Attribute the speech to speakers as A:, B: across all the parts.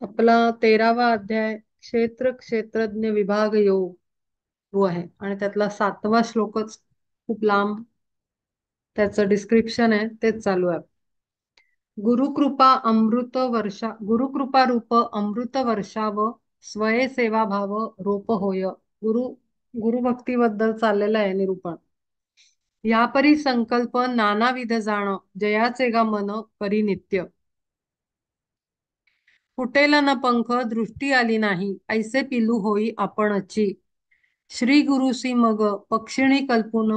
A: आपला 13वा अध्याय क्षेत्र क्षेत्रज्ञ विभाग योग तो आहे आणि त्यातला 7वा श्लोकच खूप लांब त्याचं डिस्क्रिप्शन आहे तेच चालू आहे. गुरुकृपा रूप अमृत वर्षाव स्वये सेवा भाव रोप होय. गुरु गुरुभक्तीबद्दल चाललेलं आहे निरूपण. यापरी संकल्प नानाविध जाण जयाचे गा मन परी नित्य. फुटेल न पंख दृष्टी आली नाही ऐसे पिलू होई आपणची. श्री गुरुसी मग पक्षिणी कल्पून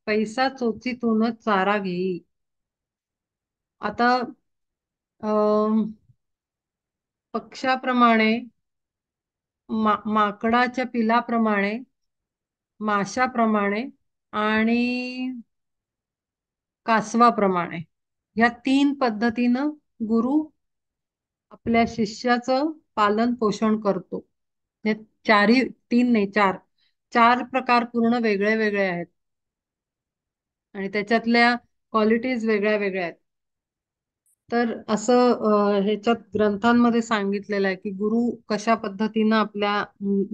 A: पैसा चोचीतून चारा घेई. आता अं, पक्षाप्रमाणे माकडाच्या पिलाप्रमाणे माशाप्रमाणे आणि कासवाप्रमाणे या 3 पद्धतीनं गुरु आपल्या शिष्याचं पालन पोषण करतो. हे चारही 3 नाही 4 4 प्रकार पूर्ण वेगळे वेगळे आहेत आणि त्याच्यातल्या क्वालिटीज वेगळ्या वेगळ्या आहेत. तर असं ह्याच्यात ग्रंथांमध्ये सांगितलेलं आहे की गुरु कशा पद्धतीनं आपल्या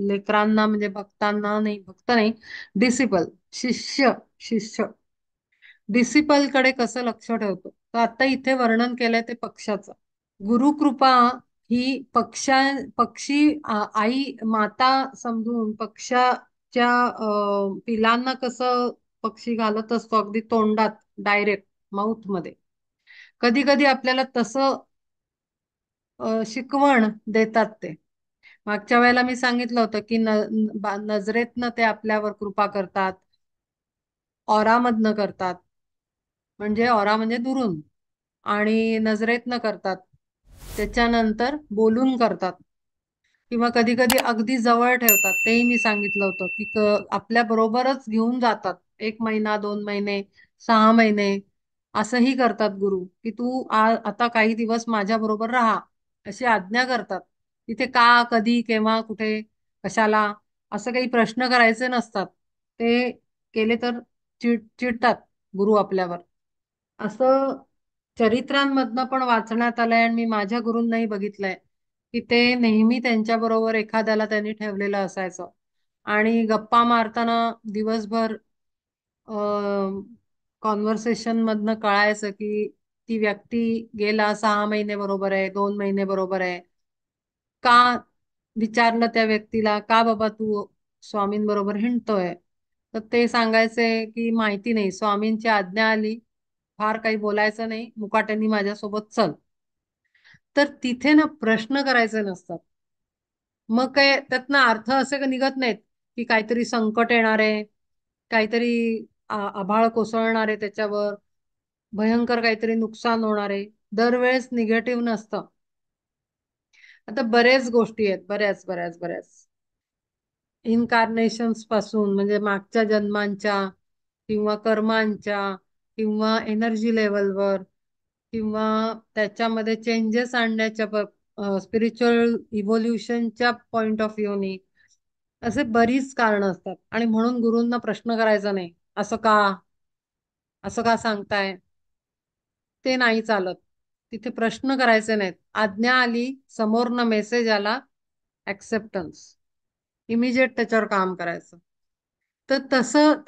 A: लेकरांना म्हणजे भक्त नाही डिसिपल शिष्य शिष्य डिसिपल कडे कसं लक्ष ठेवतो. तर आता इथे वर्णन केलंय ते पक्षाचं. गुरुकृपा ही पक्षी आई माता समजून पक्षाच्या पिलांना कसं पक्षी घालत असतो अगदी तोंडात डायरेक्ट माउथ मध्ये. कधी कधी आपल्याला तसं शिकवण देतात ते. मागच्या वेळेला मी सांगितलं होतं की नजरेतनं ते आपल्यावर कृपा करतात, ऑरामधनं करतात. म्हणजे ऑरा म्हणजे दुरून आणि नजरेतनं करतात, त्याच्यानंतर बोलून करतात किंवा कधी कधी अगदी जवळ ठेवतात. तेही मी सांगितलं होतं की आपल्या बरोबरच घेऊन जातात. 1 महिना 2 महिने 6 महिने असंही करतात गुरु की तू आता काही दिवस माझ्या बरोबर राहा अशी आज्ञा करतात. तिथे का कधी केव्हा कुठे कशाला असं काही प्रश्न करायचे नसतात. ते केले तर चिडतात गुरु आपल्यावर. असं चरित्रांमधनं पण वाचण्यात आलंय आणि मी माझ्या गुरूंनाही बघितलंय की ते नेहमी त्यांच्या बरोबर एखाद्याला त्यांनी ठेवलेलं असायचं आणि गप्पा मारताना दिवसभर कॉन्व्हर्सेशन मधनं कळायचं की ती व्यक्ती गेला 6 महिने बरोबर आहे 2 महिने बरोबर आहे. का विचारलं त्या व्यक्तीला का बाबा तू स्वामींबरोबर हिंडतोय. तर ते सांगायचे की माहिती नाही स्वामींची आज्ञा आली, फार काही बोलायचं नाही, मुकाट्याने माझ्यासोबत चल. तर तिथे ना प्रश्न करायचे नसतात. मग काय त्यातनं अर्थ असे का निघत नाहीत की काहीतरी संकट येणार आहे, काहीतरी आभाळ कोसळणार आहे त्याच्यावर, भयंकर काहीतरी नुकसान होणार आहे. दरवेळेस निगेटिव्ह नसतं. आता बरेच गोष्टी आहेत, बऱ्याच बऱ्याच बऱ्याच इनकार्नेशन्स पासून म्हणजे मागच्या जन्मांच्या किंवा कर्मांच्या किंवा एनर्जी लेवलवर किंवा त्याच्यामध्ये चेंजेस आणण्याच्या स्पिरिच्युअल इव्होल्युशनच्या पॉइंट ऑफ व्ह्यूनी असे बरीच कारण असतात. आणि म्हणून गुरूंना प्रश्न करायचा नाही, असं का सांगताय, ते नाही चालत. तिथे प्रश्न करायचे नाहीत. आज्ञा आली, समोरनं मेसेज आला, ऍक्सेप्टन्स, इमिजिएट त्याच्यावर काम करायचं. तर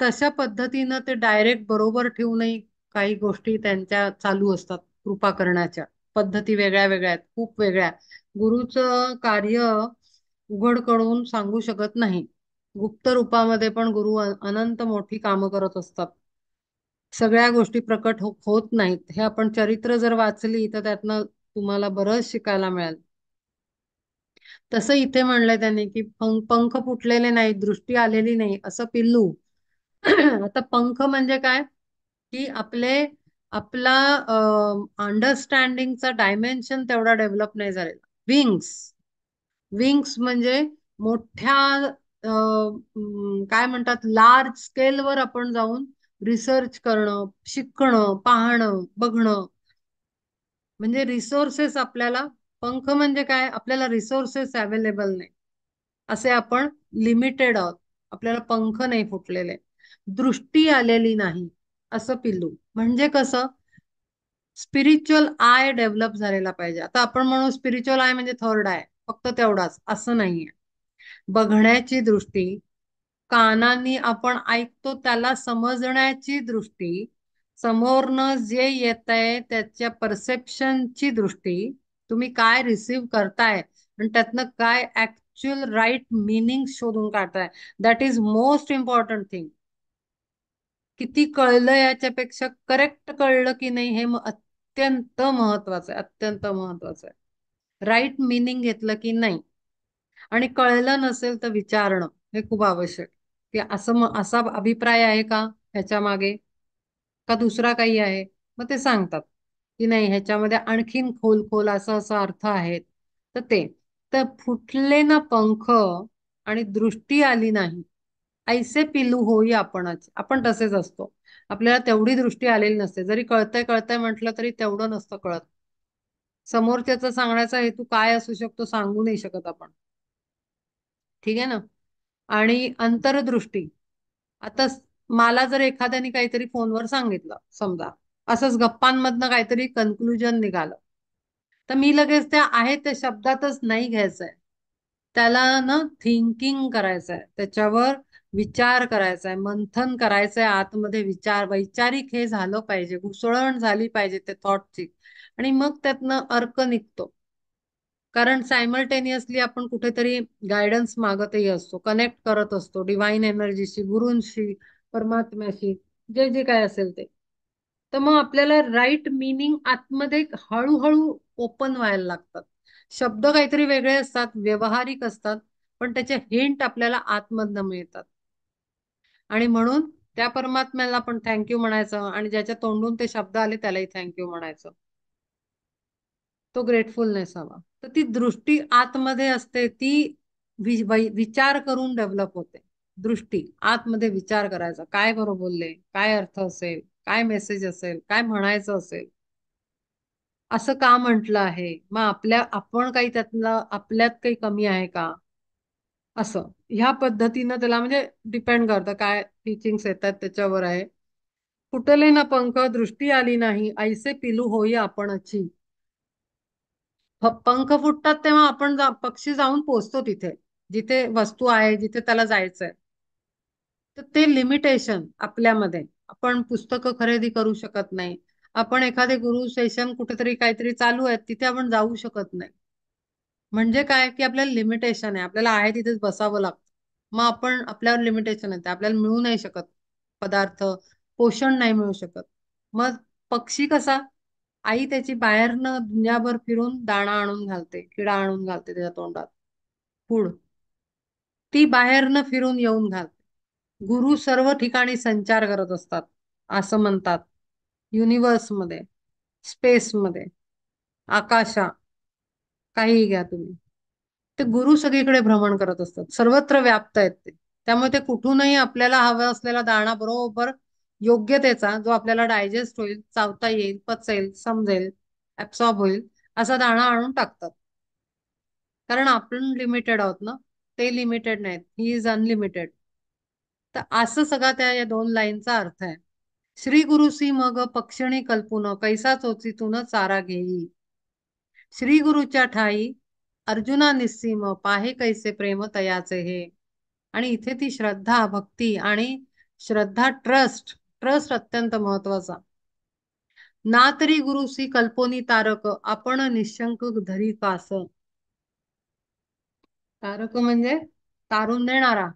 A: तशा पद्धतीनं ते डायरेक्ट बरोबर ठेवूनही काही गोष्टी त्यांच्या चालू असतात. कृपा करण्याच्या पद्धती वेगळ्या वेगळ्या आहेत, खूप वेगळ्या. गुरुचं कार्य उघड करून सांगू शकत नाही. गुप्त रूपामध्ये पण गुरु अनंत मोठी कामं करत असतात. सगळ्या गोष्टी प्रकट होत नाहीत. हे आपण चरित्र जर वाचली तर त्यातनं तुम्हाला बरंच शिकायला मिळेल. तसं इथे म्हणलंय त्यांनी की पंख फुटलेले नाही, दृष्टी आलेली नाही असं पिल्लू. आता पंख म्हणजे काय की आपला अंडरस्टँडिंगचा डायमेन्शन तेवढा डेव्हलप नाही झालेला. विंग्स विंग्स म्हणजे मोठ्या काय म्हणतात लार्ज स्केलवर आपण जाऊन रिसर्च करणं, शिकणं, पाहणं, बघणं. म्हणजे रिसोर्सेस आपल्याला, पंख म्हणजे काय आपल्याला रिसोर्सेस अवेलेबल नाही असे आपण लिमिटेड आहोत. आपल्याला पंख नाही फुटलेले, दृष्टी आलेली नाही असं पिल्लू. म्हणजे कसं स्पिरिच्युअल आय डेव्हलप झालेला पाहिजे. आता आपण म्हणू स्पिरिच्युअल आय म्हणजे थर्ड आय, फक्त तेवढाच असं नाहीये. बघण्याची दृष्टी, कानांनी आपण ऐकतो त्याला समजण्याची दृष्टी, समोरनं जे येत आहे त्याच्या परसेप्शनची दृष्टी, तुम्ही काय रिसीव्ह करताय आणि त्यातनं काय ऍक्च्युअल राईट मिनिंग शोधून काढताय, that is most important thing. किती कळलं याच्यापेक्षा करेक्ट कळलं की नाही हे अत्यंत महत्वाचं आहे, अत्यंत महत्वाचं आहे. राईट मिनिंग घेतलं की नाही. आणि कळलं नसेल तर विचारणं हे खूप आवश्यक, की असं असा अभिप्राय आहे का ह्याच्या मागे, का दुसरा काही आहे. मग ते सांगतात की नाही ह्याच्यामध्ये आणखीन खोल खोल असं असं अर्थ आहेत. तर ते, तर फुटले ना पंख आणि दृष्टी आली नाही, ऐसे पिलू होई आपणच. आपण तसेच असतो, आपल्याला तेवढी दृष्टी आलेली नसते. जरी कळतंय कळतंय म्हटलं तरी तेवढं नसतं कळत. समोरच्याचा सांगण्याचा हेतू काय असू शकतो सांगू नाही शकत आपण. ठीक आहे ना. आणि अंतरदृष्टी, आता मला जर एखाद्याने काहीतरी फोनवर सांगितलं समजा, असंच गप्पांमधनं काहीतरी कन्क्लुजन निघालं, तर मी लगेच त्या आहे त्या शब्दातच नाही घ्यायचंय. त्याला ना थिंकिंग करायचंय, त्याच्यावर विचार करायचाय, मंथन करायचंय, आतमध्ये विचार वैचारिक हे झालं पाहिजे, घुसळण झाली पाहिजे त्या थॉटची. आणि मग त्यातनं अर्क निघतो. कारण सायमल्टेनियसली आपण कुठेतरी गायडन्स मागतही असतो, कनेक्ट करत असतो डिवाइन एनर्जीशी, गुरूंशी, परमात्म्याशी, जे जे काय असेल ते. तर मग आपल्याला राईट मिनिंग आतमध्ये हळूहळू ओपन व्हायला लागतात. शब्द काहीतरी वेगळे असतात, व्यवहारिक असतात, पण त्याचे हिंट आपल्याला आतमधनं मिळतात. आणि म्हणून त्या परमात्म्याला पण थँक्यू म्हणायचं, आणि ज्याच्या तोंडून ते शब्द आले त्यालाही थँक्यू म्हणायचं. तो ग्रेटफुलनेस हवा. तर ती दृष्टी आतमध्ये असते, ती विचार करून डेव्हलप होते. दृष्टी आतमध्ये विचार करायचा, काय बरोबर बोलले, काय अर्थ असेल, काय मेसेज असेल, काय म्हणायचं असेल, असं का म्हटलं आहे, मग आपण काही त्यातलं आपल्यात काही कमी आहे का, असं ह्या पद्धतीनं त्याला म्हणजे डिपेंड करतं काय टीचिंग्स येतात त्याच्यावर आहे. फुटले ना पंख दृष्टी आली नाही, ऐसे पिलू होई आपणची. पंख फुटतात तेव्हा आपण पक्षी जाऊन पोचतो तिथे, जिथे वस्तू आहे, जिथे त्याला जायचंय. तर ते लिमिटेशन आपल्यामध्ये, आपण पुस्तकं खरेदी करू शकत नाही, आपण एखादे गुरु सेशन कुठेतरी काहीतरी चालू आहे तिथे आपण जाऊ शकत नाही. म्हणजे काय की आपल्याला लिमिटेशन आहे, आपल्याला आहे तिथेच बसावं लागतं. मग आपण आपल्यावर लिमिटेशन येते, आपल्याला मिळू नाही शकत पदार्थ, पोषण नाही मिळू शकत. मग पक्षी कसा, आई त्याची बाहेरनं दुनियाभर फिरून दाणा आणून घालते, किडा आणून घालते त्याच्या तोंडात, फूड, ती बाहेरनं फिरून येऊन घालते. गुरु सर्व ठिकाणी संचार करत असतात असं म्हणतात. युनिव्हर्समध्ये, स्पेसमध्ये, आकाशा, काहीही घ्या तुम्ही, ते गुरु सगळीकडे भ्रमण करत असतात, सर्वत्र व्याप्त आहेत ते. त्यामुळे ते कुठूनही आपल्याला हवा असलेला दाणा बरोबर योग्य त्याचा, जो आपल्याला डायजेस्ट होईल, चावता येईल, पचेल, समजेल, ऍब्सॉर्ब होईल, असा दाणा आणून टाकतात. कारण आपण लिमिटेड आहोत ना, ते लिमिटेड नाहीत, ही इज अनलिमिटेड. तर असं सगळा त्या या दोन लाईनचा अर्थ आहे. श्री गुरुसी मग पक्षिणी कल्पुन कैसा चोचीतून चारा घेई, श्री गुरुच्या ठाई अर्जुना निस्सीम पाहे कैसे प्रेम तयाचे हे. आणि इथे ती श्रद्धा, भक्ती आणि श्रद्धा, ट्रस्ट, ट्रस्ट अत्यंत महत्वाचा. ना तरी गुरुसी कल्पोनी तारक आपण निशंक धरी कास. तारक म्हणजे तारून देणारा.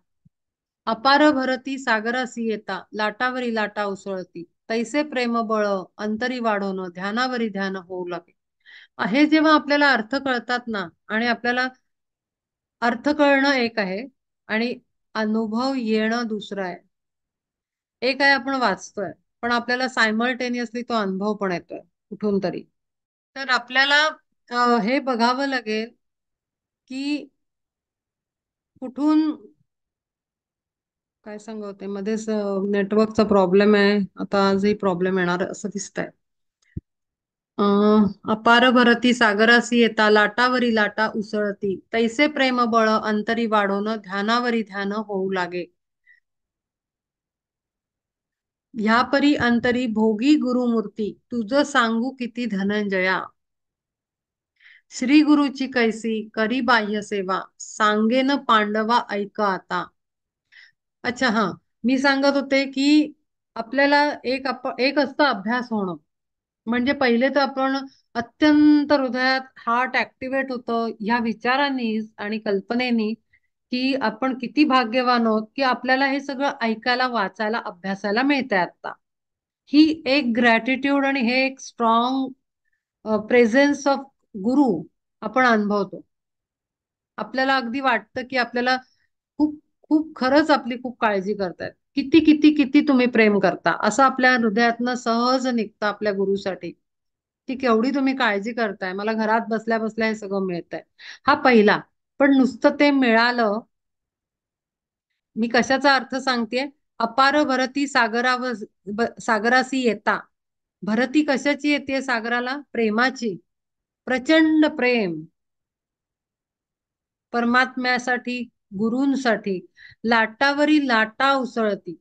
A: अपार भरती सागरासी येता लाटावरी लाटा उसळती, तैसे प्रेम बळ अंतरी वाढवणं ध्यानावरी ध्यान होऊ लागे. हे जेव्हा आपल्याला अर्थ कळतात ना, आणि आपल्याला अर्थ कळणं एक आहे आणि अनुभव येणं दुसरं आहे. एक आहे आपण वाचतोय, पण आपल्याला सायमल्टेनियसली तो अनुभव पण येतोय कुठून तरी. तर आपल्याला हे बघावं लागेल की कुठून, काय सांगते मध्येच नेटवर्कचा प्रॉब्लेम आहे, आता आजही प्रॉब्लेम येणार असं दिसतंय. अपार भरती सागरासी येता लाटावरी लाटा उसळती, तैसे प्रेम बळ अंतरी वाढवणं ध्यानावरी ध्यान होऊ लागे. ह्या परी अंतरी भोगी गुरुमूर्ती तुझ सांगू किती धनंजया. श्री गुरुची कैसी करी बाह्य सेवा सांगेन पांडवा ऐक आता. अच्छा, हा. मी सांगत होते की आपल्याला एक असतं अभ्यास होणं. म्हणजे पहिले तर आपण अत्यंत हृदयात हार्ट ऍक्टिव्हेट होतं ह्या विचारांनी आणि कल्पनेनी की आपण किती भाग्यवान आहोत की आपल्याला हे सगळं ऐकायला, वाचायला, अभ्यासायला मिळतंय आता. ही एक ग्रॅटिट्यूड आणि हे एक स्ट्रॉंग प्रेझेन्स ऑफ गुरु आपण अनुभवतो. आपल्याला अगदी वाटतं की आपल्याला खूप खूप खरंच आपली खूप काळजी करतायत. किती किती किती तुम्ही प्रेम करता असं आपल्या हृदयातनं सहज निघतं आपल्या गुरुसाठी, की केवढी तुम्ही काळजी करताय, मला घरात बसल्या बसल्या हे सगळं मिळतंय. हा पहिला. पण नुसतं ते मिळालं. मी कशाचा अर्थ सांगतेय. अपार भरती सागरासी येता. भरती कशाची येते सागराला? प्रेमाची. प्रचंड प्रेम परमात्म्यासाठी, गुरूंसाठी. लाटावरी लाटा उसळती.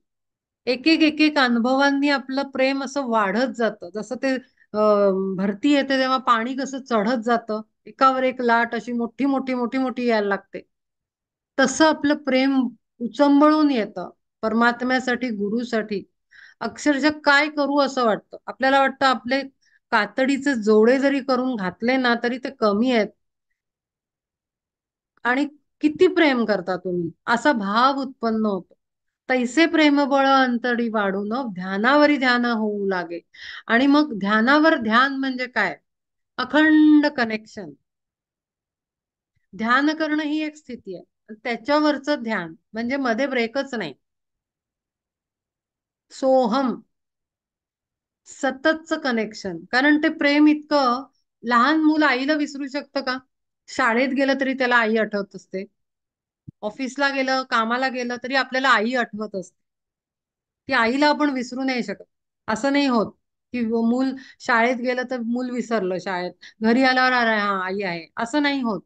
A: एक एक अनुभवांनी आपलं प्रेम असं वाढत जातं. जसं ते भरती येते तेव्हा पाणी कसं चढत जातं, एकावर एक लाट अशी मोठी मोठी मोठी मोठी यायला लागते. तसं आपलं प्रेम उचंबळून येतं परमात्म्यासाठी, गुरुसाठी. अक्षरशः काय करू असं वाटतं. आपल्याला वाटतं आपले कातडीचे जोडे जरी करून घातले ना तरी ते कमी आहेत. आणि किती प्रेम करता तुम्ही असा भाव उत्पन्न होतो. तैसे प्रेमबळ अंतरी वाढून ध्यानावरी ध्यान होऊ लागे. आणि मग ध्यानावर ध्यान म्हणजे काय? अखंड कनेक्शन. ध्यान करणं ही एक स्थिती आहे, त्याच्यावरचं ध्यान म्हणजे मध्ये ब्रेकच नाही. सोहम, सततचं कनेक्शन. कारण ते प्रेम इतकं. लहान मुलं आईला विसरू शकतं का? शाळेत गेलं तरी त्याला आई आठवत असते. ऑफिसला गेलं, कामाला गेलं तरी आपल्याला आई आठवत असते. ती आईला आपण विसरू नाही शकत. असं नाही होत की मूल शाळेत गेलं तर मूल विसरलं शाळेत, घरी आल्यावर अरे हा आई आहे, असं नाही होत.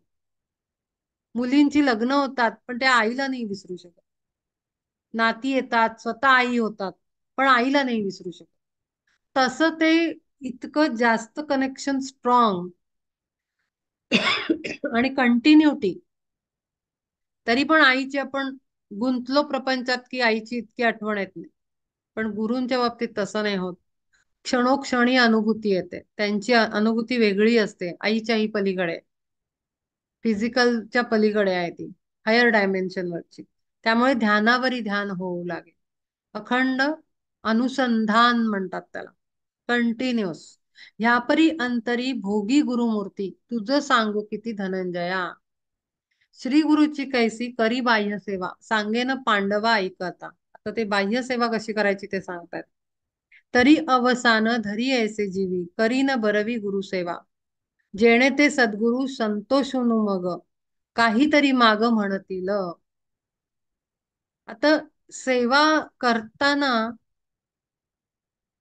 A: मुलींची लग्न होतात पण त्या आईला नाही विसरू शकत. नाती येतात, स्वतः आई होतात, पण आईला नाही विसरू शकत. तसं ते इतकं जास्त कनेक्शन स्ट्रॉंग आणि कंटिन्युटी. तरी पण आईची आपण गुंतलो प्रपंचात की आईची इतकी आठवण येत नाही. पण गुरूंच्या बाबतीत तसं नाही होत. क्षणोक्षणी अनुभूती येते, त्यांची अनुभूती वेगळी असते, आईच्याही पलीकडे. फिजिकलच्या पलीकडे आहे ती, हायर डायमेन्शन वरची. त्यामुळे ध्यानावरी ध्यान होऊ लागेल. अखंड अनुसंधान म्हणतात त्याला. कंटिन्युअस. ह्यापरी अंतरी भोगी गुरुमूर्ती तुझं सांगू किती धनंजया. श्री गुरुची कैसी करी बाह्य सेवा सांगेन पांडवा ऐकता. आता ते बाह्य सेवा कशी करायची ते सांगतात. तरी अवसान धरी ऐसे जीवी करी न बरवी गुरुसेवा. जेणे ते सद्गुरु संतोषुनु मग काहीतरी माग म्हणतील. आता सेवा करताना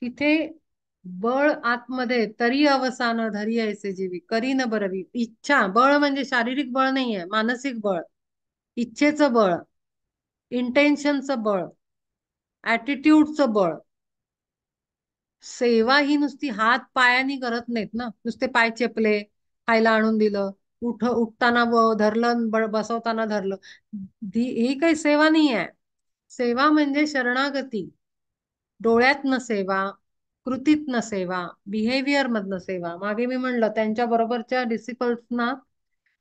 A: तिथे बळ आतमध्ये तरी अवसान धरी ऐसे जीवी करी न बरवी. इच्छा बळ म्हणजे शारीरिक बळ नाहीये, मानसिक बळ, इच्छेचं बळ, इंटेन्शनचं बळ, ऍटिट्यूडचं बळ. सेवा ही नुसती हात पायानी करत नाहीत ना, नुसते पाय चेपले, खायला आणून दिलं, उठताना धरलं, बसवताना धरलं. ही काही सेवा नाही आहे. सेवा म्हणजे शरणागती. डोळ्यातनं सेवा, कृतीतनं सेवा, बिहेवियर मधनं सेवा. मागे मी म्हणलं त्यांच्या बरोबरच्या डिसिपल्सना,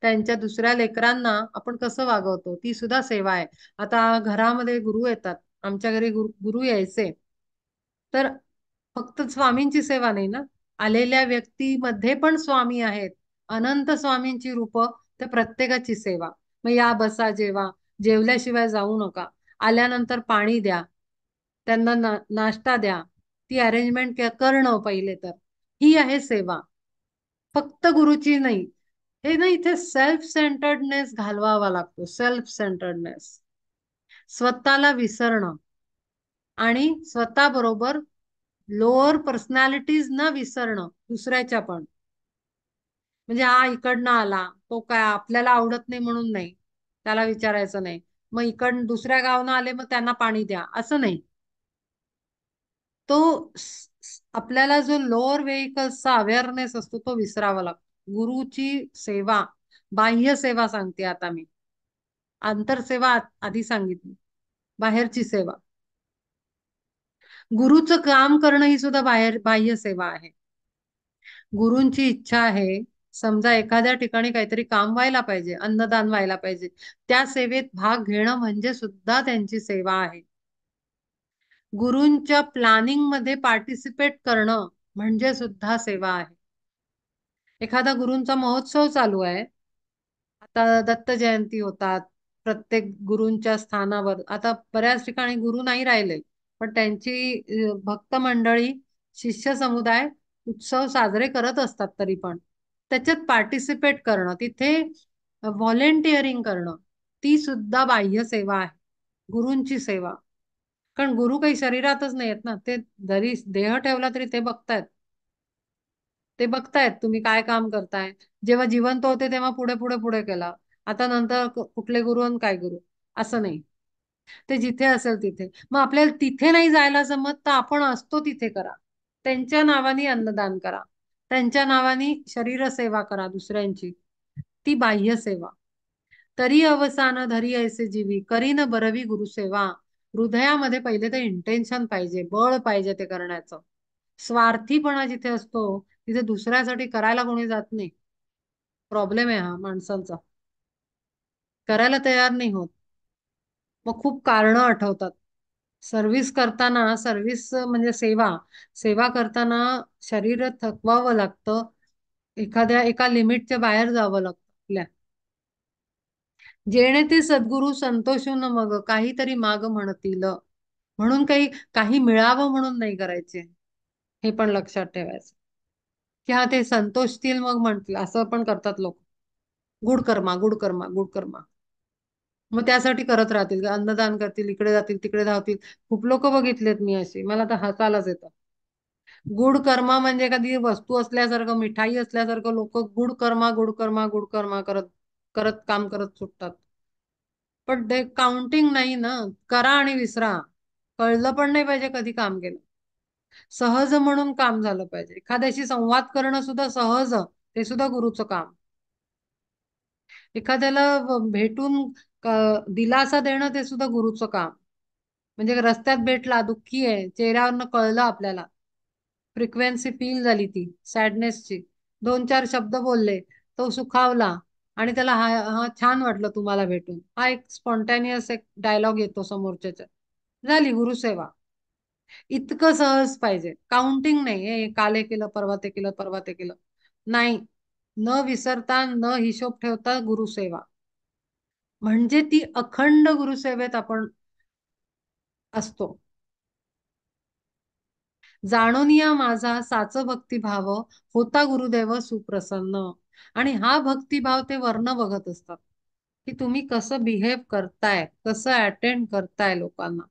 A: त्यांच्या दुसऱ्या लेकरांना आपण कसं वागवतो ती सुद्धा सेवा आहे. आता घरामध्ये गुरु येतात. आमच्या घरी गुरु यायचे तर फक्त स्वामींची सेवा नाही ना, आलेल्या व्यक्तीमध्ये पण स्वामी आहेत. अनंत स्वामींची रूप. त्या प्रत्येकाची सेवा. मग या बसा जेवा, जेवल्याशिवाय जाऊ नका, आल्यानंतर पाणी द्या, त्यांना नाश्ता द्या, ती अरेंजमेंट करणं पहिले तर. ही आहे सेवा. फक्त गुरुची नाही. हे ना इथे सेल्फ सेंटर्डनेस घालवावा लागतो. सेल्फ सेंटर्डनेस, स्वतःला विसरणं आणि स्वतः बरोबर लोअर पर्सनॅलिटीज न विसरणं दुसऱ्याच्या पण. म्हणजे हा इकडनं आला, तो काय आपल्याला आवडत नाही म्हणून नाही, त्याला विचारायचं नाही. मग दुसऱ्या गावनं आले मग त्यांना पाणी द्या असं नाही. आपल्याला जो लोअर व्हेकल्सचा अवेअरनेस असतो तो विसरावा लागतो. गुरुची सेवा, बाह्य सेवा सांगते आता मी. आंतरसेवा आधी सांगितली, बाहेरची सेवा. गुरुचं काम करणं ही सुद्धा बाह्य सेवा आहे. गुरूंची इच्छा आहे, समजा एखाद्या ठिकाणी काहीतरी काम व्हायला पाहिजे, अन्नदान व्हायला पाहिजे, त्या सेवेत भाग घेणं म्हणजे सुद्धा त्यांची सेवा आहे. गुरूंच्या प्लॅनिंग मध्ये पार्टिसिपेट करणं म्हणजे सुद्धा सेवा आहे. एखादा गुरूंचा महोत्सव चालू आहे, आता दत्त जयंती होतात, प्रत्येक गुरूंच्या स्थानावर आता बऱ्याच ठिकाणी गुरु नाही राहिले, पण त्यांची भक्त मंडळी, शिष्य समुदाय उत्सव साजरे करत असतात. तरी पण त्याच्यात पार्टिसिपेट करणं, तिथे व्हॉलेंटिअरिंग करणं, ती सुद्धा बाह्य सेवा आहे, गुरूंची सेवा. कारण गुरु काही शरीरातच नाही आहेत ना, ते जरी देह ठेवला तरी ते बघतायत तुम्ही काय काम करताय. जेव्हा जिवंत होते तेव्हा पुढे पुढे पुढे केला, आता नंतर कुठले गुरु आणि काय गुरु, असं नाही. ते जिथे असेल तिथे, मग आपल्याला तिथे नाही जायला जमत तर आपण असतो तिथे करा. त्यांच्या नावाने अन्नदान करा, त्यांच्या नावाने शरीर सेवा करा दुसऱ्यांची, ती बाह्य सेवा. तरी अवसान धरी ऐसे जीवी करीन बरवी गुरुसेवा. हृदयामध्ये पहिले ते इंटेन्शन पाहिजे, बळ पाहिजे ते करण्याचं. स्वार्थीपणा जिथे असतो तिथे दुसऱ्यासाठी करायला कोणी जात नाही. प्रॉब्लेम आहे हा माणसांचा, करायला तयार नाही होत. मग खूप कारणं आठवतात. सर्व्हिस करताना, सर्व्हिस म्हणजे सेवा, सेवा करताना शरीर थकवावं लागतं, एखाद्या एका लिमिटच्या बाहेर जावं लागतं आपल्या. जेणे ते सद्गुरु संतोषून मग काहीतरी माग म्हणतील, म्हणून काही काही मिळावं म्हणून नाही करायचे. हे पण लक्षात ठेवायचं की हा ते संतोषतील मग म्हणतील, असं पण करतात लोक. गुड कर्मा, गुड कर्मा, गुड कर्मा. मग त्यासाठी करत राहतील, अन्नदान करतील, इकडे जातील, तिकडे धावतील. खूप लोक बघितलेत मी अशी, मला तर हसायलाच येतं. गुड कर्मा म्हणजे एखादी वस्तू असल्यासारखं, मिठाई असल्यासारखं लोक गुड कर्मा, गुड कर्मा, गुड कर्मा करत करत काम करत सुटतात. पण ते काउंटिंग नाही ना. करा आणि विसरा. कळलं पण नाही पाहिजे कधी काम केलं. सहज म्हणून काम झालं पाहिजे. एखाद्याशी संवाद करणं सुद्धा सहज, ते सुद्धा गुरुचं काम. एखाद्याला भेटून दिलासा देणं, ते सुद्धा गुरुचं काम. म्हणजे रस्त्यात भेटला, दुःखी आहे, चेहऱ्यावरनं कळलं आपल्याला, फ्रिक्वेन्सी फील झाली ती सॅडनेसची, दोन चार शब्द बोलले, तो सुखावला, आणि त्याला हा हा छान वाटलं तुम्हाला भेटून, हा एक स्पॉन्टॅनियस एक डायलॉग येतो समोरच्याच्या, झाली गुरुसेवा. इतकं सहज पाहिजे, काउंटिंग नाही. काल हे केलं, परवा ते केलं, परवा ते केलं, नाही. न विसरता, न हिशोब ठेवता गुरुसेवा, म्हणजे ती अखंड गुरुसेवेत आपण असतो. जाणून या माझा साच भक्तिभाव, होता गुरुदेव सुप्रसन्न. आणि हा भक्तिभाव ते वर्ण बघत असतात, की तुम्ही कसं बिहेव करताय, कसं अटेंड करताय लोकांना,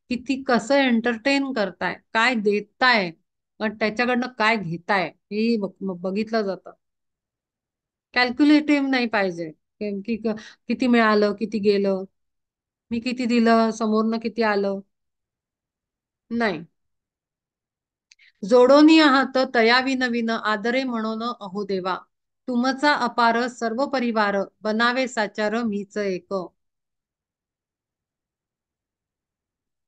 A: किती कसं एंटरटेन करताय, काय देताय, पण त्याच्याकडनं काय घेताय हे बघितलं जातं. कॅल्क्युलेटिव्ह नाही पाहिजे, की किती मिळालं, किती गेलं, मी किती दिलं, समोरनं किती आलं, नाही. जोडोनी आहात तया विन आदरे म्हणून अहो देवा, तुमचा अपार सर्व परिवार, बनावे साचार मीच एक.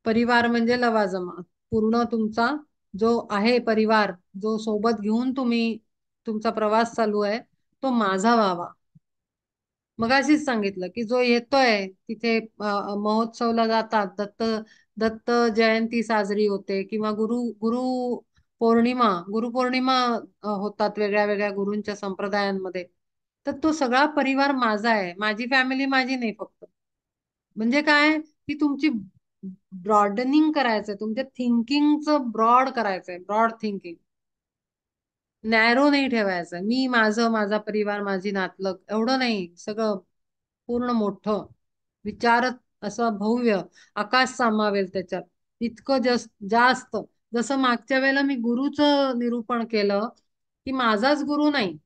A: परिवार म्हणजे लवाजमा, पूर्ण तुमचा जो आहे परिवार, जो सोबत घेऊन तुम्ही तुमचा प्रवास चालू आहे, तो माझा व्हावा. मगाशीच सांगितलं की जो येतोय तिथे, महोत्सवला जातात, दत्त दत्त जयंती साजरी होते, किंवा गुरुपौर्णिमा होतात वेगळ्या वेगळ्या गुरूंच्या संप्रदायांमध्ये, तर तो सगळा परिवार माझा आहे. माझी फॅमिली माझी नाही फक्त. म्हणजे काय, की तुमची ब्रॉडनिंग करायचंय, तुमच्या थिंकिंगचं ब्रॉड करायचंय, ब्रॉड थिंकिंग. नॅरो नाही ठेवायचं, मी माझं, माझा परिवार, माझी नातलग, एवढं नाही. सगळं पूर्ण मोठं विचारत, असं भव्य आकाश सामावेल त्याच्यात, इतकं जास्त. जसं मागच्या वेळेला मी गुरुचं निरूपण केलं, की माझाच गुरु नाही,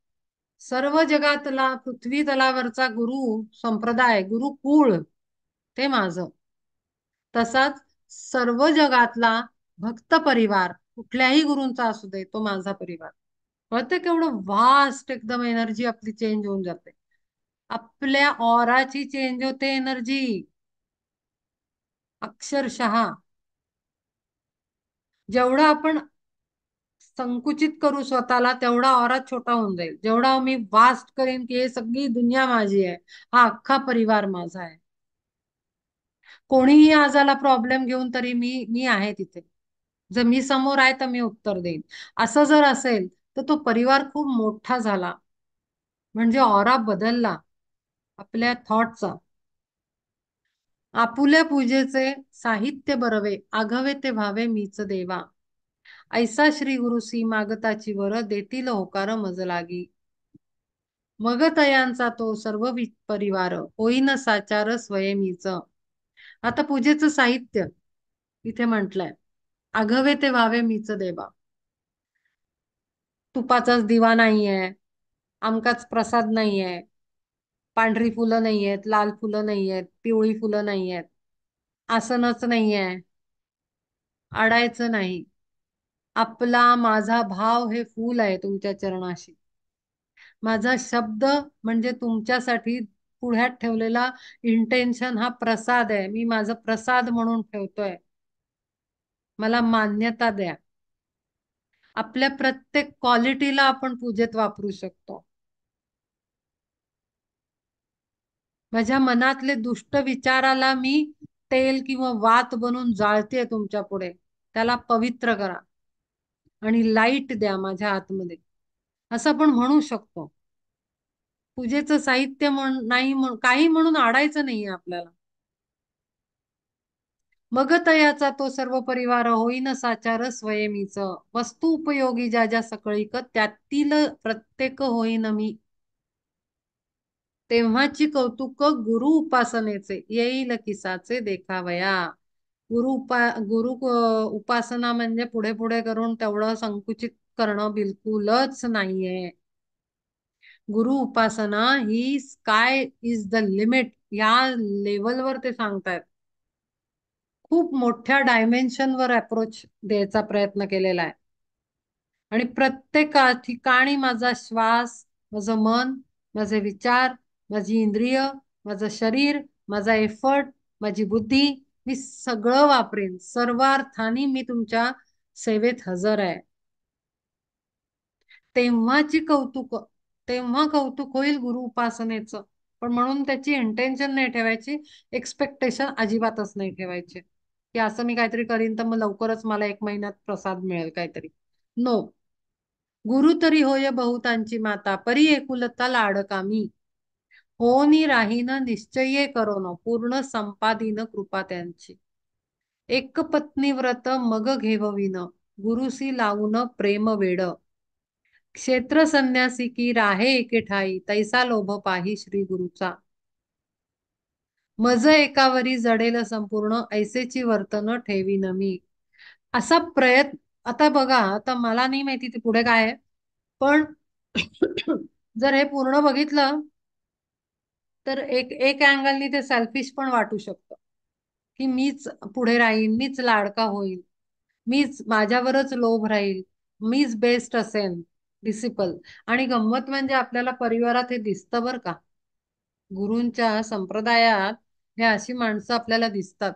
A: सर्व जगातला पृथ्वी तलावरचा गुरु संप्रदाय, गुरुकुळ, ते माझं. तसाच सर्व जगातला भक्त परिवार कुठल्याही गुरूंचा असू दे, तो माझा परिवार. कळते केवढं वास्ट एकदम एनर्जी आपली चेंज होऊन जाते. आपल्या ऑराची चेंज होते एनर्जी अक्षरशः. जेवढं आपण संकुचित करू स्वतःला, तेवढा ऑरा छोटा होऊन जाईल. जेवढा मी वास्ट करेन की हे सगळी दुनिया माझी आहे, हा अख्खा परिवार माझा आहे, कोणीही आजाला प्रॉब्लेम घेऊन तरी मी मी आहे तिथे. जर मी समोर आहे तर मी उत्तर देईन. असं जर असेल तर तो परिवार खूप मोठा झाला, म्हणजे ऑरा बदलला आपल्या थॉटचा. आपुल्या पूजेचे साहित्य बरवे, आघवे ते व्हावे मीच देवा. ऐसा श्री गुरुसी मागताची वर, देतील होकार मज लागी. मग तयांचा तो सर्व परिवार, होईन साचार स्वयमीच. आता पूजेचं साहित्य इथे म्हटलंय, आघवे ते व्हावे मीच देवा. तुपाचाच दिवा नाहीये, आमकाच प्रसाद नाहीये, पांढरी फुलं नाहीयेत, लाल फुलं नाहीयेत, पिवळी फुलं नाहीयेत, आसनच नाहीये, अडायचं नाही. आपला माझा भाव हे फूल आहे तुमच्या चरणाशी. माझा शब्द म्हणजे तुमच्यासाठी पुढ्यात ठेवलेला इंटेन्शन हा प्रसाद आहे. मी माझा प्रसाद म्हणून ठेवतोय. मला मान्यता द्या. आपल्या प्रत्येक क्वालिटीला आपण पूजेत वापरू शकतो. माझ्या मनातले दुष्ट विचाराला मी तेल किंवा वात बनून जाळते तुमच्या पुढे. त्याला पवित्र करा आणि लाईट द्या माझ्या आतमध्ये, असं आपण म्हणू शकतो. पूजेचं साहित्य नाही काही म्हणून आडायचं नाहीये आपल्याला. मग तयाचा तो सर्व परिवार, होईन साचार स्वयमीच. वस्तू उपयोगी ज्या ज्या सकळीक, त्यातील प्रत्येक होईन मी. तेव्हाची कौतुक गुरु उपासनेचे, येईल किसाचे देखावया. उपासना म्हणजे पुढे पुढे करून तेवढं संकुचित करणं बिलकुलच नाहीये. गुरु उपासना ही स्काय इज द लिमिट, या लेवलवर ते सांगतायत. खूप मोठ्या डायमेन्शनवर अप्रोच द्यायचा प्रयत्न केलेला आहे. आणि प्रत्येक ठिकाणी माझा श्वास, माझं मन, माझे विचार, माझी इंद्रिय, माझं शरीर, माझा एफर्ट, माझी बुद्धी, मी सगळं वापरेन. सर्वार्थाने मी तुमच्या सेवेत हजर आहे. तेव्हाची कौतुक तेव्हा कौतुक होईल गुरु उपासनेचं. पण म्हणून त्याची इंटेन्शन नाही ठेवायची, एक्सपेक्टेशन अजिबातच नाही ठेवायचे की असं मी काहीतरी करीन तर मग लवकरच मला 1 महिन्यात प्रसाद मिळेल काहीतरी. नो. गुरु तरी होय बहुतांची माता, परी एकुलता लाडकामी. होनी राहीन निश्चये करोन, पूर्ण संपादीन कृपा त्यांची. एक पत्नी व्रत मग घेवविन, गुरुसी लावून प्रेम वेड. क्षेत्र संन्यासी की राहे एके ठाई, तैसा लोभ पाही श्री गुरुचा. मज एकावरी जडेल संपूर्ण, ऐसेची वर्तन ठेवीन मी. असा प्रयत्न. आता बघा, आता मला नाही माहिती ते पुढे काय आहे, पण जर हे पूर्ण बघितलं तर एक एक अँगलनी ते सेल्फिश पण वाटू शकतं की मीच पुढे राहीन, मीच लाडका होईल, मीच माझ्यावरच लोभ राहील, मीच बेस्ट असेन डिसिपल. आणि गंमत म्हणजे आपल्याला परिवारात हे दिसतं बरं का. गुरूंच्या संप्रदायात हे अशी माणसं आपल्याला दिसतात